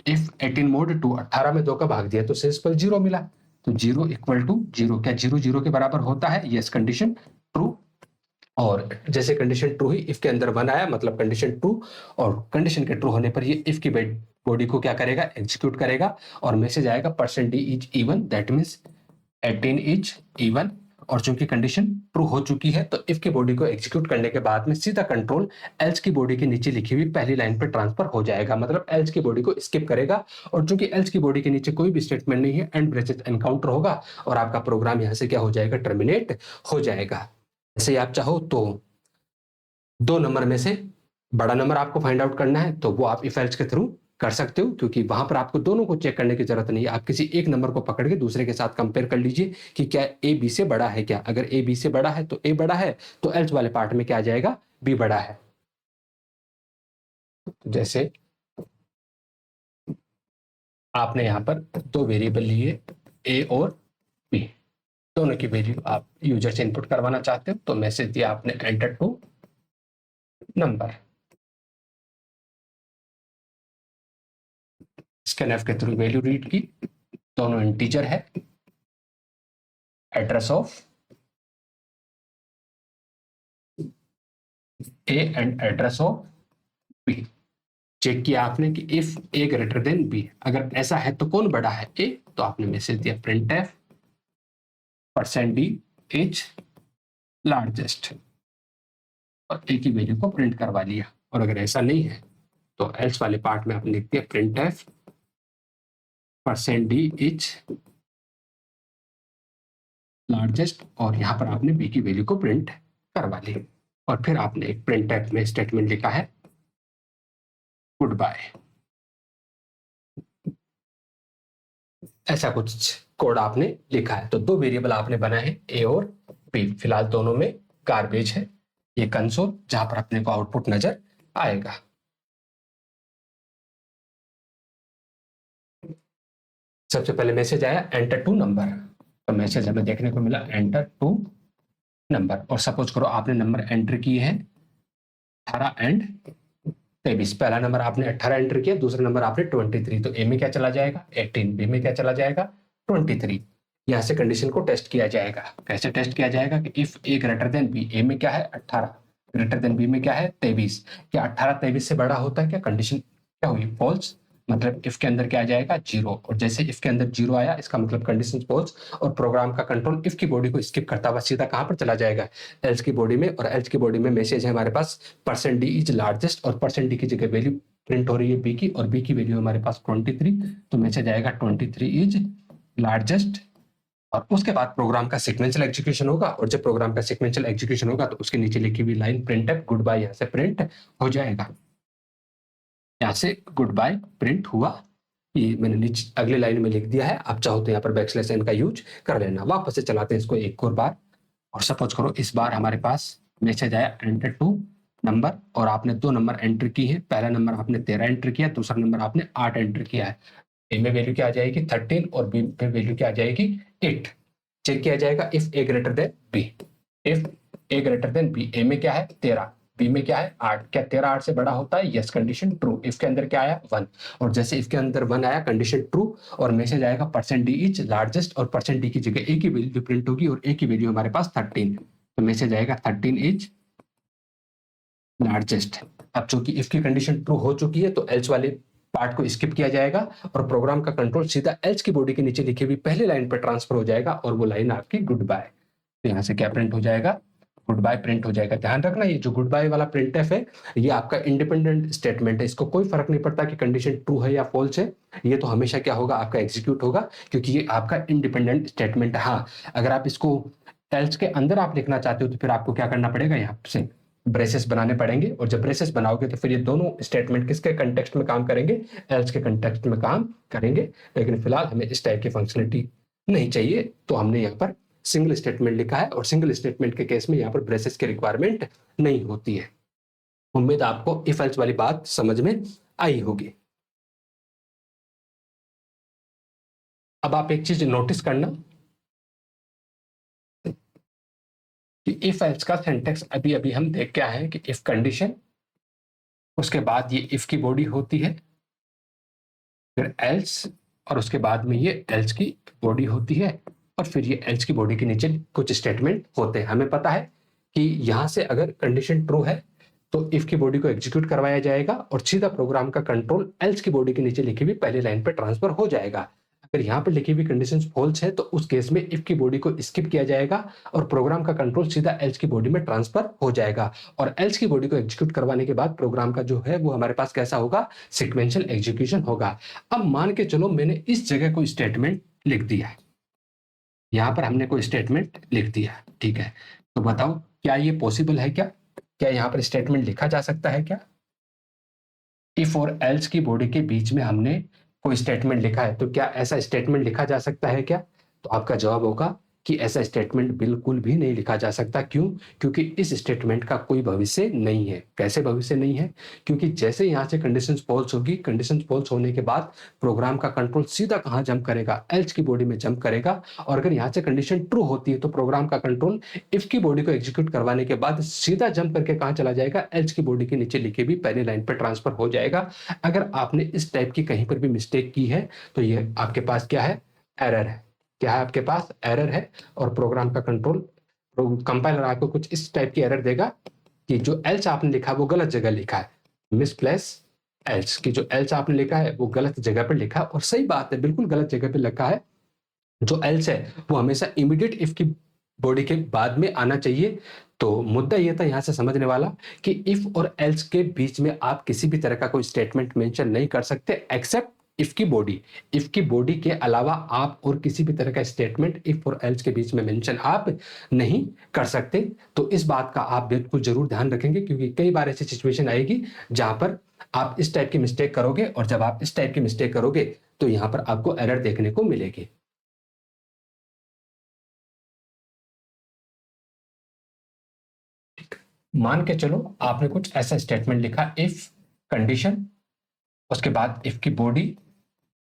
if 18 mod 2, 18 में 2 का भाग दिया तो शेष पर 0 मिला, तो 0 इक्वल टू 0, क्या 0 0 के बराबर होता है, यस कंडीशन ट्रू, और जैसे कंडीशन ट्रू हुई इफ के अंदर 1 आया मतलब कंडीशन ट्रू, और कंडीशन के ट्रू होने पर ये इफ की बॉडी को क्या करेगा एग्जीक्यूट करेगा, और मैसेज आएगा % is even, that means 18 is even, और चूंकि कंडीशन ट्रू हो चुकी है तो इफ की बॉडी को एग्जीक्यूट करने के बाद में सीधा कंट्रोल एल्स की बॉडी के नीचे लिखी हुई पहली लाइन पर ट्रांसफर हो जाएगा, मतलब एल्स की बॉडी को स्किप करेगा, और चूंकि एल्स की बॉडी के नीचे कोई भी स्टेटमेंट नहीं है एंड ब्रेसेस एनकाउंटर होगा, और आपका प्रोग्राम यहां से क्या हो जाएगा टर्मिनेट हो जाएगा। जैसे आप चाहो तो 2 नंबर में से बड़ा नंबर आपको फाइंड आउट करना है तो वो आप इफ एल्स के थ्रू कर सकते हो, क्योंकि वहां पर आपको दोनों को चेक करने की जरूरत नहीं है, आप किसी एक नंबर को पकड़ के दूसरे के साथ कंपेयर कर लीजिए कि क्या ए बी से बड़ा है क्या, अगर ए बी से बड़ा है तो ए बड़ा है, तो एल्स वाले पार्ट में क्या आ जाएगा बी बड़ा है। जैसे आपने यहां पर 2 वेरिएबल लिए ए और बी, दोनों की वैल्यू आप यूजर से इनपुट करवाना चाहते हो, तो मैसेज दिया आपने एंटर टू नंबर, स्कैनफ के थ्रू वैल्यू रीड की, दोनों इंटीजर है, address of A and address of B, check किया आपने कि if A greater than B, अगर ऐसा है तो कौन बड़ा है ए, तो आपने मैसेज दिया printf %d इज लार्जेस्ट, और ए की वैल्यू को प्रिंट करवा लिया, और अगर ऐसा नहीं है तो एल्स वाले पार्ट में आपने लिख दिया printf %d इज लार्जेस्ट, और यहां पर आपने बी की वैल्यू को प्रिंट करवा ली, और फिर आपने एक printf में स्टेटमेंट लिखा है गुड बाय, ऐसा कुछ कोड आपने लिखा है। तो 2 वेरिएबल आपने बनाए हैं ए और बी, फिलहाल दोनों में गार्बेज है, ये कंसोल जहां पर अपने को आउटपुट नजर आएगा। सबसे पहले मैसेज आया एंटर टू नंबर, तो मैसेज हमें देखने को मिला एंटर टू नंबर, और सपोज करो आपने नंबर एंटर किए हैं 18 एंड 23, पहला नंबर आपने 18 एंटर किया, दूसरा नंबर आपने 23, तो ए में क्या चला जाएगा 18, बी में क्या चला जाएगा 23, यहां से कंडीशन को टेस्ट किया जाएगा। कैसे टेस्ट किया जाएगा कि if A greater than B, A में क्या है 18, ग्रेटर देन बी में क्या है 23, क्या 18 23 से बड़ा होता है क्या, कंडीशन क्या हुई फॉल्स, मतलब इफ के अंदर क्या आ जाएगा 0, और जैसे इफ के अंदर 0 आया इसका मतलब कंडीशन फॉल्स, और प्रोग्राम का कंट्रोल इफ की बॉडी को स्किप करता हुआ सीधा कहां पर चला जाएगा एल्स की बॉडी में, और एल्स की बॉडी में मैसेज है हमारे पास %d इज लार्जेस्ट, और %d की जगह वैल्यू प्रिंट हो रही है बी की, और बी की वैल्यू हमारे पास 23, तो मैसेज आएगा 23 इज लार्जेस्ट, और उसके बाद प्रोग्राम का सीक्वेंशियल एग्जीक्यूशन होगा, और जब प्रोग्राम का सीक्वेंशियल एग्जीक्यूशन होगा तो उसके नीचे लिखी हुई लाइन printf गुड बाय यहां से प्रिंट हो जाएगा, यहां से गुड बाय प्रिंट हुआ, ये मैंने नीचे अगली लाइन में लिख दिया है, आप चाहो तो यहाँ पर \n का यूज कर लेना। वापस से चलाते हैं इसको एक और बार, और सपोज करो इस बार हमारे पास मैसेज आया एंटर टू नंबर, और आपने 2 नंबर एंटर की है, पहला नंबर आपने 13 एंटर किया, दूसरा नंबर आपने 8 एंटर किया है, ए में वैल्यू क्या आ जाएगी 13, और बी में वैल्यू क्या आ जाएगी 8, चेक किया जाएगा if A greater than B, if A greater than B, A में क्या है 13, बी में क्या है 8, क्या 13 8 से बड़ा होता है, यस कंडीशन ट्रू, इफ के अंदर क्या आया 1, और जैसे इफ के अंदर 1 आया कंडीशन ट्रू, और मैसेज आएगा %d इज लार्जेस्ट, और %d की जगह ए की वैल्यू प्रिंट होगी, और ए की वैल्यू हमारे पास 13, तो मैसेज आएगा 13 इज लार्जेस्ट। अब चूंकि इफ की कंडीशन ट्रू हो चुकी है तो एल्स वाले पार्ट को स्किप किया जाएगा, और प्रोग्राम का कंट्रोल सीधा एल्स की बॉडी के नीचे लिखी हुई पहले लाइन पर ट्रांसफर हो जाएगा, और वो लाइन आपकी गुड बाय, तो यहाँ से क्या प्रिंट हो जाएगा गुड बाय प्रिंट हो जाएगा। ध्यान रखना ये जो गुड बाय वाला printf है ये आपका इंडिपेंडेंट स्टेटमेंट है, इसको कोई फर्क नहीं पड़ता कि कंडीशन ट्रू है या फॉल्स है, ये तो हमेशा क्या होगा आपका एग्जीक्यूट होगा, क्योंकि ये आपका इंडिपेंडेंट स्टेटमेंट है। हाँ, अगर आप इसको एल्स के अंदर आप लिखना चाहते हो तो फिर आपको क्या करना पड़ेगा, यहाँ से ब्रेसेस बनाने पड़ेंगे, और जब ब्रेसेस बनाओगे तो फिर ये दोनों स्टेटमेंट किसके कंटेक्स्ट में काम करेंगे, एल्स के कंटेक्स्ट में काम करेंगे। लेकिन फिलहाल हमें इस टाइप की फंक्शनलिटी नहीं चाहिए, तो हमने यहाँ पर सिंगल स्टेटमेंट लिखा है, और सिंगल स्टेटमेंट के केस में यहाँ पर ब्रेसेस की रिक्वायरमेंट नहीं होती है। उम्मीद आपको इफ एल्स वाली बात समझ में आई होगी। अब आप एक चीज नोटिस करना कि इफ एल्स का सिंटेक्स अभी अभी हम देख के आए हैं कि इफ कंडीशन, उसके बाद ये इफ की बॉडी होती है, फिर एल्स, और उसके बाद में ये एल्स की बॉडी होती है, और फिर ये एल्स की बॉडी के नीचे कुछ स्टेटमेंट होते हैं। हमें पता है कि यहां से अगर कंडीशन ट्रू है तो इफ की बॉडी को एग्जीक्यूट करवाया जाएगा और सीधा प्रोग्राम का कंट्रोल एल्स की बॉडी के नीचे लिखी हुई पहली लाइन पर ट्रांसफर हो जाएगा। अगर यहाँ पर लिखी हुई कंडीशन फॉल्स है तो उस केस में इफ की बॉडी को स्किप किया जाएगा और प्रोग्राम का कंट्रोल सीधा एल्स की बॉडी में ट्रांसफर हो जाएगा, और एल्स की बॉडी को एग्जीक्यूट करवाने के बाद प्रोग्राम का जो है वो हमारे पास कैसा होगा, सिक्वेंशियल एग्जीक्यूशन होगा। अब मान के चलो मैंने इस जगह कोई स्टेटमेंट लिख दिया है, यहाँ पर हमने कोई स्टेटमेंट लिख दिया, ठीक है, तो बताओ क्या ये पॉसिबल है, क्या यहाँ पर स्टेटमेंट लिखा जा सकता है क्या? इफ और एल्स की बॉडी के बीच में हमने कोई स्टेटमेंट लिखा है, तो क्या ऐसा स्टेटमेंट लिखा जा सकता है क्या? तो आपका जवाब होगा कि ऐसा स्टेटमेंट बिल्कुल भी नहीं लिखा जा सकता। क्यों? क्योंकि इस स्टेटमेंट का कोई भविष्य नहीं है। कैसे भविष्य नहीं है? क्योंकि जैसे यहां से कंडीशन फॉल्स होगी, कंडीशन फॉल्स होने के बाद प्रोग्राम का कंट्रोल सीधा कहां जंप करेगा, एल्स की बॉडी में जंप करेगा, और अगर यहां से कंडीशन ट्रू होती है तो प्रोग्राम का कंट्रोल इफ की बॉडी को एग्जीक्यूट करवाने के बाद सीधा जंप करके कहां चला जाएगा, एल्स की बॉडी के नीचे लिखी भी पहली लाइन पर ट्रांसफर हो जाएगा। अगर आपने इस टाइप की कहीं पर भी मिस्टेक की है तो ये आपके पास क्या है, एरर है। क्या है आपके पास, एरर है, और प्रोग्राम का कंट्रोल, कंपाइलर आपको कुछ इस टाइप की एरर देगा कि जो एल्स आपने लिखा वो गलत जगह लिखा है, मिसप्लेस एल्स, की जो एल्स आपने लिखा है वो गलत जगह पर लिखा है। और सही बात है, बिल्कुल गलत जगह पे लिखा है। जो एल्स है वो हमेशा इमीडिएट इफ की बॉडी के बाद में आना चाहिए। तो मुद्दा ये था यहाँ से समझने वाला कि इफ और एल्स के बीच में आप किसी भी तरह का कोई स्टेटमेंट मेंशन नहीं कर सकते एक्सेप्ट इफ की बॉडी। इफ की बॉडी के अलावा आप और किसी भी तरह का स्टेटमेंट इफ और एल्स के बीच में मेंशन आप नहीं कर सकते। तो इस बात का आप बिल्कुल जरूर ध्यान रखेंगे, क्योंकि कई बार ऐसी सिचुएशन आएगी जहां पर आप इस टाइप की मिस्टेक करोगे, और जब आप इस टाइप की मिस्टेक करोगे तो यहां पर आपको एरर देखने को मिलेगी। मान के चलो आपने कुछ ऐसा स्टेटमेंट लिखा, इफ कंडीशन, उसके बाद इफ की body,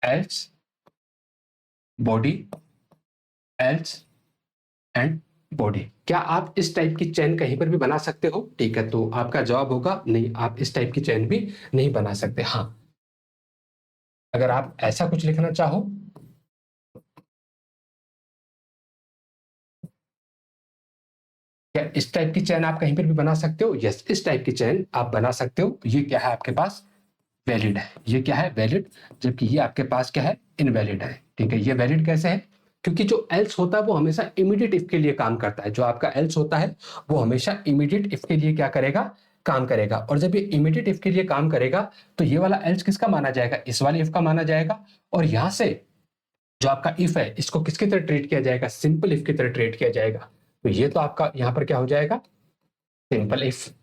else, body, else and body. क्या आप इस टाइप की चेन कहीं पर भी बना सकते हो? ठीक है, तो आपका जवाब होगा नहीं, आप इस टाइप की चेन भी नहीं बना सकते। हाँ, अगर आप ऐसा कुछ लिखना चाहो, क्या इस टाइप की चेन आप कहीं पर भी बना सकते हो? यस, इस टाइप की चेन आप बना सकते हो। ये क्या है आपके पास, वैलिड है। ये क्या है, वैलिड, जबकि ये आपके पास क्या है, इनवैलिड है। ठीक है, ये वैलिड कैसे है? क्योंकि जो एल्स होता है वो हमेशा इमीडिएट इफ के लिए काम करता है। जो आपका एल्स होता है वो हमेशा इमीडिएट इफ के लिए क्या करेगा, काम करेगा। और जब ये इमीडिएट इफ के लिए काम करेगा तो ये वाला एल्स किसका माना जाएगा, इस वाले इफ का माना जाएगा। और यहां से जो आपका इफ है इसको किसकी तरह ट्रीट किया जाएगा, सिंपल इफ की तरह ट्रीट किया जाएगा। तो ये तो आपका यहां पर क्या हो जाएगा, सिंपल इफ।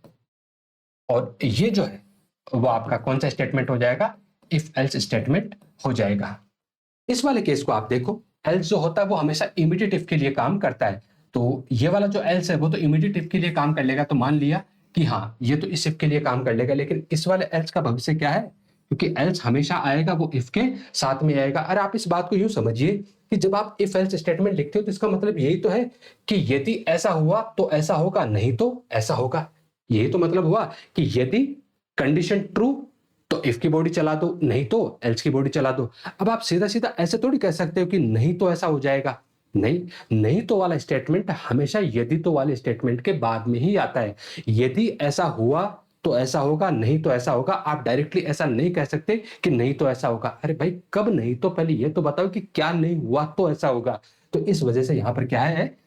और ये जो है वो आपका कौन सा स्टेटमेंट हो जाएगा, इफ एल्स स्टेटमेंट हो जाएगा। इस वाले केस को आप देखो, एल्स जो होता है वो हमेशा इमीडिएट इफ के लिए काम करता है। तो ये वाला जो एल्स है वो तो इमीडिएट इफ के लिए काम कर लेगा, तो मान लिया कि हाँ ये तो इस इफ के लिए काम कर लेगा। लेकिन इस वाले एल्स का भविष्य क्या है, क्योंकि एल्स हमेशा आएगा वो इफ के साथ में आएगा। अरे आप इस बात को यूं समझिए कि जब आप इफ एल्स स्टेटमेंट लिखते हो तो इसका मतलब यही तो है कि यदि ऐसा हुआ तो ऐसा होगा, नहीं तो ऐसा होगा। यही तो मतलब हुआ कि यदि कंडीशन ट्रू तो इफ की बॉडी चला दो, नहीं तो एल्स की बॉडी चला दो। अब आप सीधा सीधा ऐसे थोड़ी कह सकते हो कि नहीं तो ऐसा हो जाएगा। नहीं, नहीं तो वाला स्टेटमेंट हमेशा यदि तो वाले स्टेटमेंट के बाद में ही आता है। यदि ऐसा हुआ तो ऐसा होगा, नहीं तो ऐसा होगा। आप डायरेक्टली ऐसा नहीं कह सकते कि नहीं तो ऐसा होगा। अरे भाई कब नहीं, तो पहले ये तो बताओ कि क्या नहीं हुआ तो ऐसा होगा। तो इस वजह से यहां पर क्या है,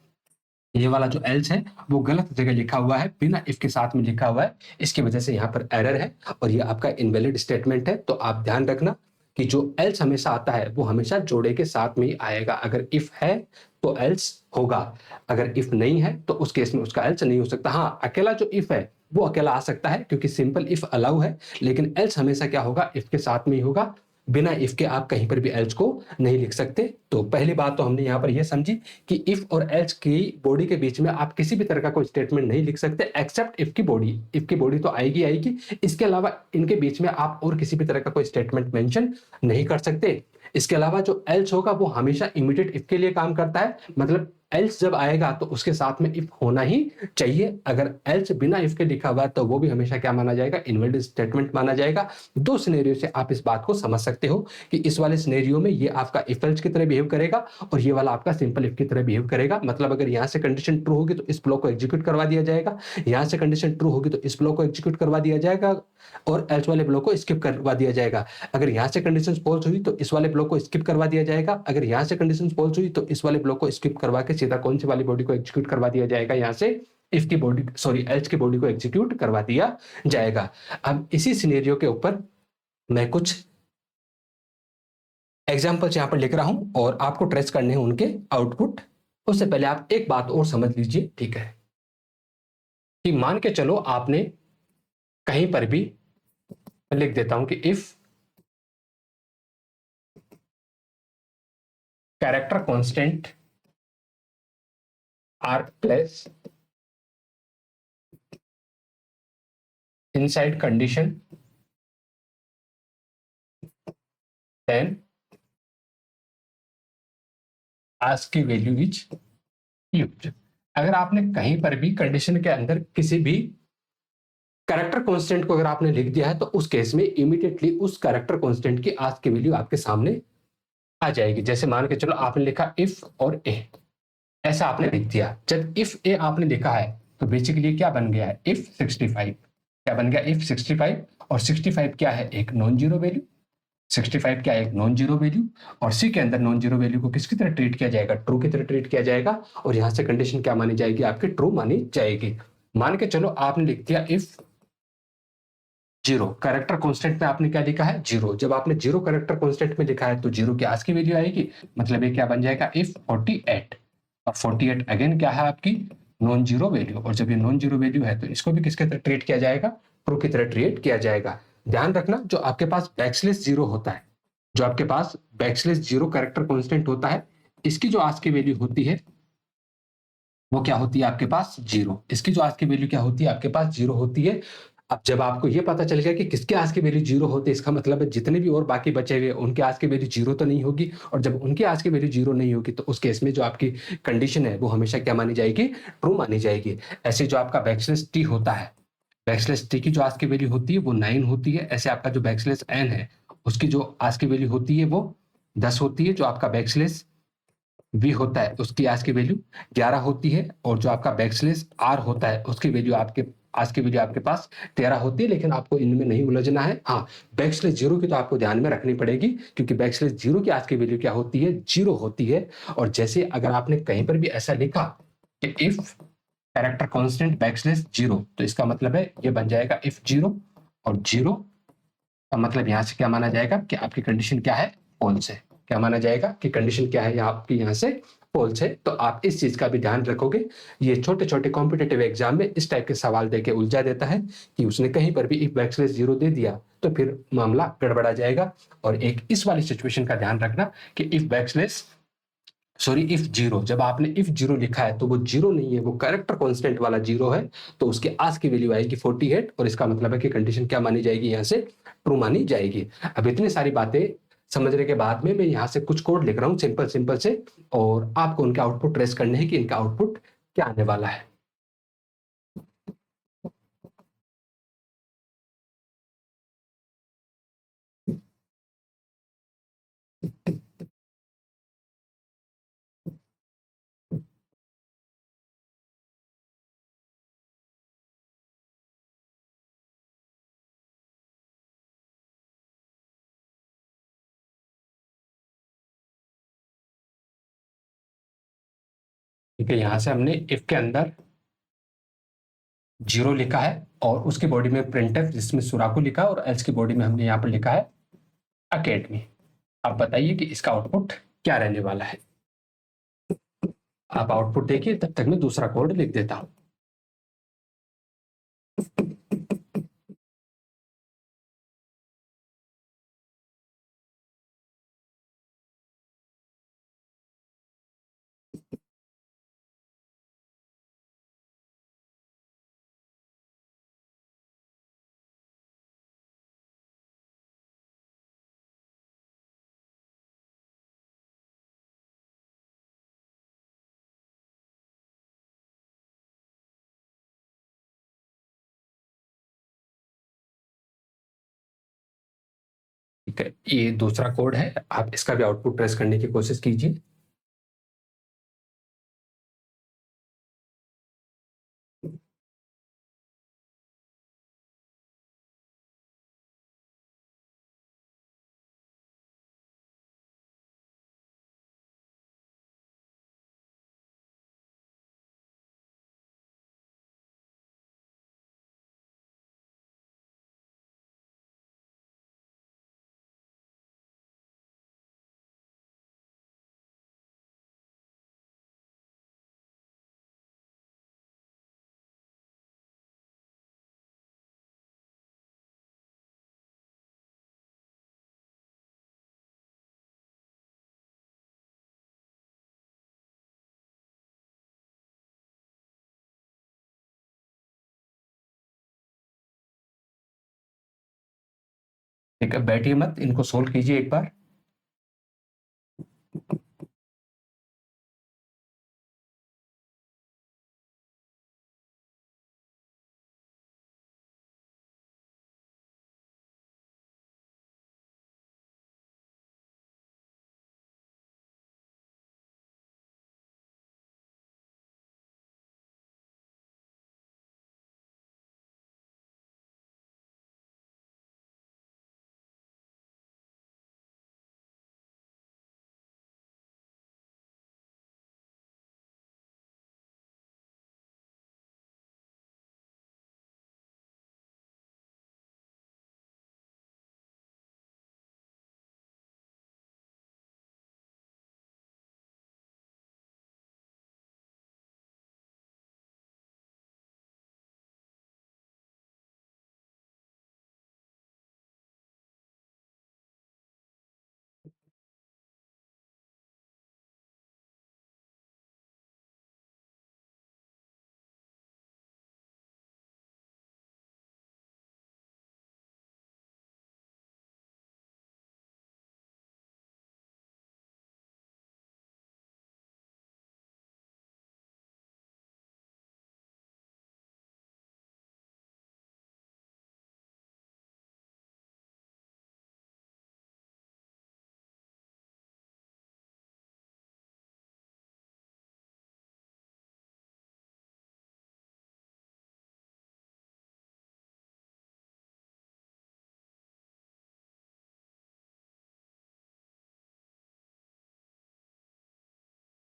ये वाला जो एल्स है वो गलत जगह लिखा हुआ है, बिना इफ के साथ में लिखा हुआ है। इसकी वजह से यहाँ पर एरर है और ये आपका इनवैलिड स्टेटमेंट है। तो आप ध्यान रखना कि जो एल्स हमेशा आता है वो हमेशा जोड़े के साथ में ही आएगा। अगर इफ है तो एल्स होगा, अगर इफ नहीं है तो उस केस में उसका एल्स नहीं हो सकता। हाँ, अकेला जो इफ है वो अकेला आ सकता है क्योंकि सिंपल इफ अलाउ है, लेकिन एल्स हमेशा क्या होगा, इफ के साथ में ही होगा। बिना इफ के आप कहीं पर भी एल्स को नहीं लिख सकते। तो पहली बात तो हमने यहाँ पर यह समझी कि इफ और एल्स की बॉडी के बीच में आप किसी भी तरह का कोई स्टेटमेंट नहीं लिख सकते एक्सेप्ट इफ की बॉडी। इफ की बॉडी तो आएगी आएगी, इसके अलावा इनके बीच में आप और किसी भी तरह का कोई स्टेटमेंट मेंशन नहीं कर सकते। इसके अलावा जो एल्स होगा वो हमेशा इमीडिएट इफ के लिए काम करता है, मतलब एल्स जब आएगा तो उसके साथ में इफ होना ही चाहिए। अगर एल्स बिना इफ के लिखा हुआ तो वो भी हमेशा क्या माना जाएगा, इनवैलिड स्टेटमेंट माना जाएगा। दो सिनेरियो से आप इस बात को समझ सकते हो कि इस वाले सिनेरियो में ये आपका इफ एल्स की तरह बिहेव करेगा और ये वाला आपका सिंपल इफ की तरह बिहेव करेगा। मतलब अगर यहां से कंडीशन ट्रू होगी तो इस ब्लॉक को एग्जीक्यूट करवा दिया जाएगा, यहां से कंडीशन ट्रू होगी तो इस ब्लॉक को एग्जीक्यूट करवा दिया जाएगा और एल्स वाले ब्लॉक को स्किप करवा दिया जाएगा। अगर यहां से कंडीशन फॉल्स हुई तो इस वाले ब्लॉक को स्किप करवा दिया जाएगा, अगर यहां से कंडीशन फॉल्स हुई तो इस वाले ब्लॉक को स्किप करवा के सीधा कौन सी वाली बॉडी को एग्जीक्यूट करवा दिया जाएगा, यहां से इफ की बॉडी सॉरी एल्स की बॉडी को एग्जीक्यूट करवा दिया जाएगा। अब इसी सिनेरियो के ऊपर मैं कुछ एग्जाम्पल्स यहां पर लिख रहा हूं और आपको ट्रेस करने हैं उनके आउटपुट। उससे पहले आप एक बात और समझ लीजिए, ठीक है, कि मान के चलो आपने कहीं पर भी लिख देता हूं कि if character constant are place inside condition then ask की वैल्यू इज यूज्ड। अगर आपने कहीं पर भी कंडीशन के अंदर किसी भी कैरेक्टर कांस्टेंट को अगर आपने लिख दिया है तो उस केस में इमीडिएटली उस कैरेक्टर कांस्टेंट की आस्क की वैल्यू आपके सामने आ जाएगी। जैसे मान के चलो आपने लिखा इफ और ए, ऐसा आपने लिख दिया। जब इफ ए आपने लिखा है तो बेसिकली क्या बन गया है, इफ 65। क्या बन गया, इफ 65। और 65 क्या है, एक नॉन जीरो वैल्यू। 65 क्या है, एक नॉन जीरो वैल्यू। और सी के अंदर नॉन जीरो वैल्यू को किसकी तरह ट्रीट किया जाएगा, ट्रू की तरह ट्रीट किया जाएगा। और यहां से कंडीशन क्या मानी जाएगी, आपकी ट्रू मानी जाएगी। मान के चलो आपने लिख दिया इफ जीरो, कैरेक्टर कांस्टेंट में आपने क्या लिखा है, जीरो। जब आपने जीरो कैरेक्टर कांस्टेंट में लिखा है तो जीरो की आस्क की वैल्यू आएगी, मतलब ये क्या बन जाएगा, इफ 48। और 48 अगेन क्या है, आपकी नॉन जीरो वैल्यू। और जब ये नॉन जीरो वैल्यू है तो इसको भी किसके तरह ट्रीट किया जाएगा, ट्रू की तरह ट्रीट किया जाएगा। ध्यान रखना, जो आपके पास बैकस्लैश जीरो होता है, जो आपके पास बैकस्लैश जीरो कैरेक्टर कांस्टेंट होता है, इसकी जो आस्क की वैल्यू होती है वो क्या होती है आपके पास, जीरो। इसकी जो आस्क की वैल्यू क्या होती है, आपके पास जीरो होती है। अब जब आपको ये पता चल गया कि किसके आस्क की वैल्यू जीरो होती है, इसका मतलब है जितने भी और बाकी बचे हुए उनके आस्क की वैल्यू जीरो तो नहीं होगी। और जब उनके आस्क की वैल्यू जीरो नहीं होगी तो उस केस में जो आपकी कंडीशन है वो हमेशा क्या मानी जाएगी, ट्रू मानी जाएगी। ऐसे जो आपका बैकस्लैश टी होता है, बैकस्लैश टी की जो आस्क की वैल्यू होती है वो 9 होती है। ऐसे आपका जो बैकस्लैश एन है उसकी जो आस्क की वैल्यू होती है वो 10 होती है। जो आपका बैकस्लैश वी होता है उसकी आस्क की वैल्यू 11 होती है। और जो आपका बैकस्लैश आर होता है उसकी वैल्यू आपके आस्क की वैल्यू आपके पास 13 होती है। लेकिन आपको इनमें नहीं उलझना है। हाँ, बैकस्लैश जीरो की तो आपको ध्यान में रखनी पड़ेगी क्योंकि बैकस्लैश जीरो की आस्क की वैल्यू क्या होती है, जीरो होती है। और जैसे अगर आपने कहीं पर भी ऐसा लिखा कि if character constant backslash zero, तो इसका मतलब है ये बन जाएगा इफ जीरो। और जीरो का मतलब यहां से क्या माना जाएगा कि आपकी कंडीशन क्या है, फॉल्स है। क्या माना जाएगा कि कंडीशन क्या है, आपकी यहां से फॉल्स है। तो आप इस चीज का भी ध्यान रखोगे। ये छोटे छोटे कॉम्पिटेटिव एग्जाम में इस टाइप के सवाल देके उलझा देता है कि उसने कहीं पर भी इफ बैकस्लैश जीरो दे दिया तो फिर मामला गड़बड़ा जाएगा। और एक इस वाली सिचुएशन का ध्यान रखना कि if backslash sorry if zero, जब आपने इफ जीरो लिखा है तो वो जीरो नहीं है, वो कैरेक्टर कांस्टेंट वाला जीरो है। तो उसके आस्क की वैल्यू आएगी 48 और इसका मतलब है कि कंडीशन क्या मानी जाएगी, यहां से ट्रू मानी जाएगी। अब इतनी सारी बातें समझने के बाद में मैं यहाँ से कुछ कोड लिख रहा हूँ सिंपल सिंपल से, और आपको उनके आउटपुट ट्रेस करने हैं कि इनका आउटपुट क्या आने वाला है। ठीक है, यहां से हमने इफ के अंदर जीरो लिखा है और उसकी बॉडी में प्रिंटफ जिसमें सुराखू लिखा है, और एल्स की बॉडी में हमने यहाँ पर लिखा है अकेडमी। आप बताइए कि इसका आउटपुट क्या रहने वाला है। आप आउटपुट देखिए, तब तक मैं दूसरा कोड लिख देता हूं। ठीक है, ये दूसरा कोड है, आप इसका भी आउटपुट प्रेस करने की कोशिश कीजिए। ठीक है, बैठिए मत, इनको सोल्व कीजिए एक बार।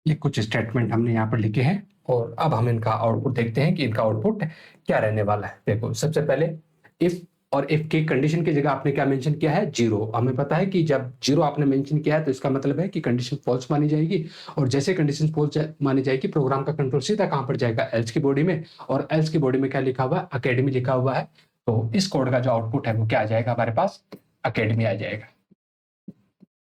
ये कुछ स्टेटमेंट हमने यहाँ पर लिखे हैं और अब हम इनका आउटपुट देखते हैं कि इनका आउटपुट क्या रहने वाला है। देखो, सबसे पहले इफ, और इफ की कंडीशन की जगह आपने क्या मेंशन किया है, जीरो। हमें पता है कि जब जीरो आपने मेंशन किया है तो इसका मतलब है कि कंडीशन फॉल्स मानी जाएगी, और जैसे कंडीशन फॉल्स मानी जाएगी, प्रोग्राम का कंट्रोल सीधा कहां पर जाएगा, एल्स की बॉडी में। और एल्स की बॉडी में क्या लिखा हुआ है, अकेडमी लिखा हुआ है। तो इस कोड का जो आउटपुट है वो क्या आ जाएगा, हमारे पास अकेडमी आ जाएगा।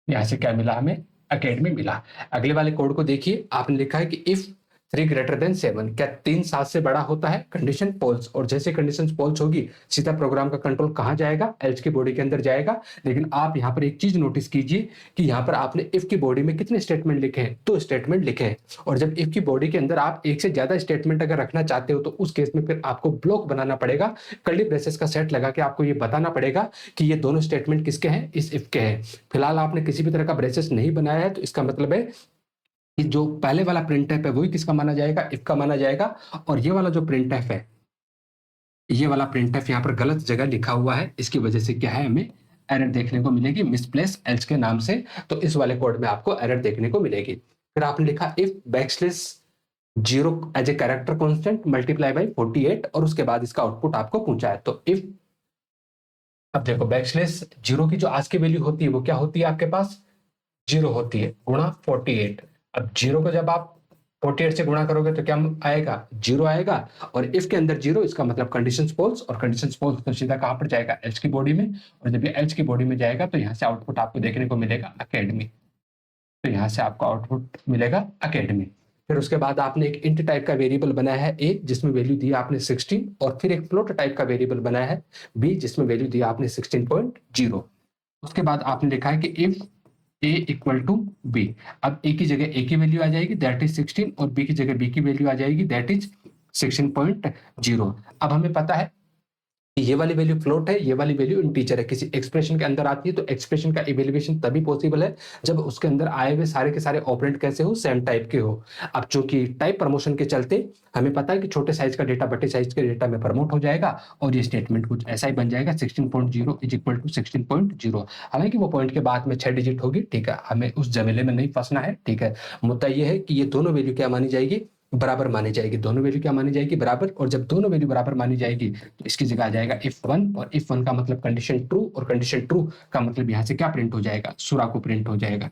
यहाँ से क्या मिला हमें, अकेडमी मिला। अगले वाले कोड को देखिए, आपने लिखा है कि इफ 3 ग्रेटर देन 7, क्या 3 7 से बड़ा होता है, कंडीशन फॉल्स। और जैसे कंडीशन फॉल्स होगी, सीधा प्रोग्राम का कंट्रोल कहां जाएगा, एल्स की बॉडी के अंदर जाएगा। लेकिन आप यहाँ पर एक चीज नोटिस कीजिए कि यहाँ पर आपने इफ की बॉडी में कितने स्टेटमेंट लिखे हैं, 2 स्टेटमेंट लिखे हैं। और जब इफ की बॉडी के अंदर आप एक से ज्यादा स्टेटमेंट अगर रखना चाहते हो तो उस केस में फिर आपको ब्लॉक बनाना पड़ेगा, कर्ली ब्रेसेस का सेट लगा के आपको ये बताना पड़ेगा कि ये दोनों स्टेटमेंट किसके हैं, इस इफ के हैं। फिलहाल आपने किसी भी तरह का ब्रेसेस नहीं बनाया है, तो इसका मतलब है कि जो पहले वाला प्रिंट है वही किसका माना जाएगा, इफ का माना जाएगा। और ये वाला जो प्रिंट है, ये वाला प्रिंट यहाँ पर गलत जगह लिखा हुआ है, इसकी वजह से क्या है, हमें एरर देखने को मिलेगी, मिसप्लेस एल्स के नाम से। तो इस वाले कोड में आपको एरर देखने को मिलेगी। फिर आपने लिखा if backslash zero as a character constant multiply by 48, और उसके बाद इसका आउटपुट आपको पूछा है। तो इफ अब देखो बैकस्लैश जीरो की जो आज की वैल्यू होती है वो क्या होती है आपके पास, जीरो होती है गुणा 48। अब जीरो को जब आप 48 से गुणा करोगे तो क्या आएगा, जीरो आएगा। और इफ के अंदर जीरो, इसका मतलब कंडीशन फॉल्स, और कंडीशन फॉल्स तो सीधा कहां पर जाएगा, एल्स की बॉडी में। और जब ये एल्स की बॉडी में जाएगा तो यहाँ से आउटपुट आपको देखने को मिलेगा अकेडमी। तो यहाँ से आपको आउटपुट मिलेगा अकेडमी। फिर उसके बाद आपने एक इंट टाइप का वेरिएबल बनाया है ए, जिसमें वैल्यू दी आपने 16, और फिर एक फ्लोट टाइप का वेरिएबल बनाया है बी, जिसमें वैल्यू दी आपने 16.0। उसके बाद आपने लिखा है कि if A equal to B. अब ए की जगह ए की वैल्यू आ जाएगी दैट इज 16, और बी की जगह बी की वैल्यू आ जाएगी दैट इज 16.0। अब हमें पता है ये वाली वैल्यू फ्लोट है, ये वाली वैल्यू इंटीजर है, किसी एक्सप्रेशन के अंदर आती है तो एक्सप्रेशन का इवेल्युएशन तभी पॉसिबल है जब उसके अंदर आए हुए सारे के सारे ऑपरेंड कैसे हो, सेम टाइप के हो। अब चूंकि टाइप प्रमोशन के चलते हमें पता है कि छोटे साइज का डेटा बड़े साइज के डेटा में प्रमोट हो जाएगा, और ये स्टेटमेंट कुछ ऐसा ही बन जाएगा 16.0 इज इक्वल टू 16.0। हालांकि वो पॉइंट के बाद में 6 डिजिट होगी, ठीक है, हमें उस जमेले में नहीं फंसना है, ठीक है। मुद्दा ये है कि ये दोनों वैल्यू क्या मानी जाएगी, बराबर मानी जाएगी। दोनों वैल्यू क्या मानी जाएगी, बराबर। और जब दोनों वैल्यू बराबर मानी जाएगी तो इसकी जगह आ जाएगा इफ वन, और इफ वन का मतलब कंडीशन ट्रू, और कंडीशन ट्रू का मतलब यहाँ से क्या प्रिंट हो जाएगा, सुराको प्रिंट हो जाएगा।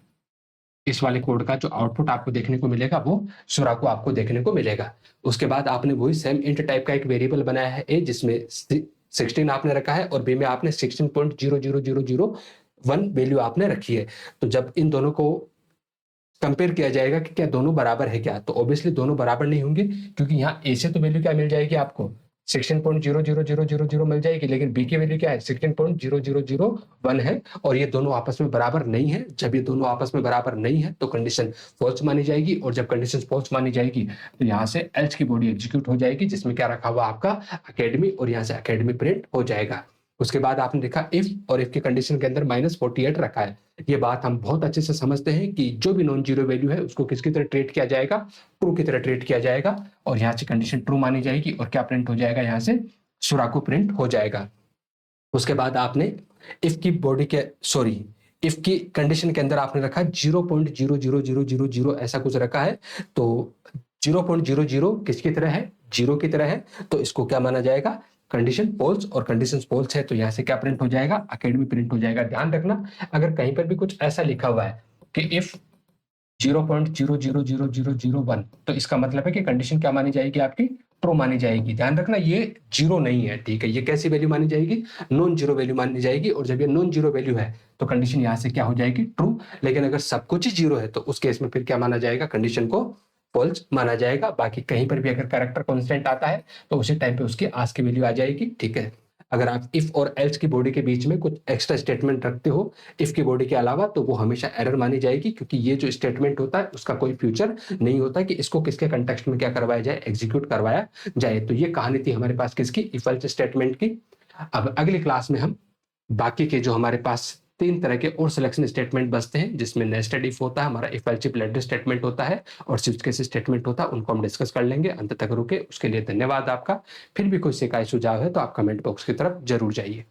इस वाले कोड का जो आउटपुट आपको देखने को मिलेगा वो सुराको आपको देखने को मिलेगा। उसके बाद आपने वही सेम इंट टाइप का एक वेरिएबल बनाया है ए, जिसमें 16 आपने रखा है, और बी में आपने 16.00001 वैल्यू आपने रखी है। तो जब इन दोनों को कंपेयर किया जाएगा कि क्या दोनों बराबर है क्या, तो ऑब्वियसली दोनों बराबर नहीं होंगे, क्योंकि यहाँ ए से तो वैल्यू क्या मिल जाएगी आपको, 16.00000 मिल जाएगी, लेकिन बी की वैल्यू क्या है, 16.0001 है, और ये दोनों आपस में बराबर नहीं है। जब ये दोनों आपस में बराबर नहीं है तो कंडीशन फॉल्स मानी जाएगी, और जब कंडीशन फॉल्स मानी जाएगी तो यहाँ से एल्स की बॉडी एग्जीक्यूट हो जाएगी, जिसमें क्या रखा हुआ आपका अकेडमी, और यहाँ से अकेडमी प्रिंट हो जाएगा। उसके बाद आपने देखा इफ, और इफ की कंडीशन के अंदर -48 रखा है। ये बात हम बहुत अच्छे से समझते हैं कि जो भी नॉन जीरो वैल्यू है उसको किसकी तरह ट्रीट किया जाएगा, ट्रू की तरह ट्रीट किया जाएगा, और यहाँ से कंडीशन ट्रू मानी जाएगी, और क्या प्रिंट हो जाएगा, यहाँ से सुराको प्रिंट हो जाएगा। उसके बाद आपने इफ की बॉडी के सॉरी इफ की कंडीशन के अंदर आपने रखा 0.00000 ऐसा कुछ रखा है। तो 0.00 किसकी तरह है, जीरो की तरह है, तो इसको क्या माना जाएगा, कंडीशन फॉल्स, और कंडीशन फॉल्स है तो यहाँ से क्या प्रिंट हो जाएगा, अकेडमी प्रिंट हो जाएगा। ध्यान रखना अगर कहीं पर भी कुछ ऐसा लिखा हुआ है कि इफ 0.00001, तो इसका मतलब है कि कंडीशन क्या मानी जाएगी आपकी, ट्रू मानी जाएगी। ध्यान रखना ये जीरो नहीं है, ठीक है, ये कैसी वैल्यू मानी जाएगी, नॉन जीरो वैल्यू मानी जाएगी। और जब ये नॉन जीरो वैल्यू है तो कंडीशन यहाँ से क्या हो जाएगी, ट्रू। लेकिन अगर सब कुछ ही जीरो है तो उस केस में फिर क्या माना जाएगा, कंडीशन को फॉल्स माना जाएगा। बाकी कहीं पर भी अगर कैरेक्टर कांस्टेंट आता है तो उसी टाइम पे उसकी आज की वैल्यू आ जाएगी, ठीक है। अगर आप इफ और एल्स की बॉडी के बीच में कुछ एक्स्ट्रा स्टेटमेंट रखते हो इफ की बॉडी के अलावा, तो वो हमेशा एरर मानी जाएगी, क्योंकि ये जो स्टेटमेंट होता है उसका कोई फ्यूचर नहीं होता कि इसको किसके कंटेक्स्ट में क्या करवाया जाए, एग्जीक्यूट करवाया जाए। तो ये कहानी थी हमारे पास किसकी, इफ एल्स स्टेटमेंट की। अब अगली क्लास में हम बाकी के जो हमारे पास 3 तरह के और सिलेक्शन स्टेटमेंट बचते हैं, जिसमें नेस्टेड इफ होता है, हमारा if else if ladder statement होता है, और स्विच केस स्टेटमेंट होता है, उनको हम डिस्कस कर लेंगे। अंत तक रुके, उसके लिए धन्यवाद आपका। फिर भी कोई शिकायत सुझाव है तो आप कमेंट बॉक्स की तरफ जरूर जाइए।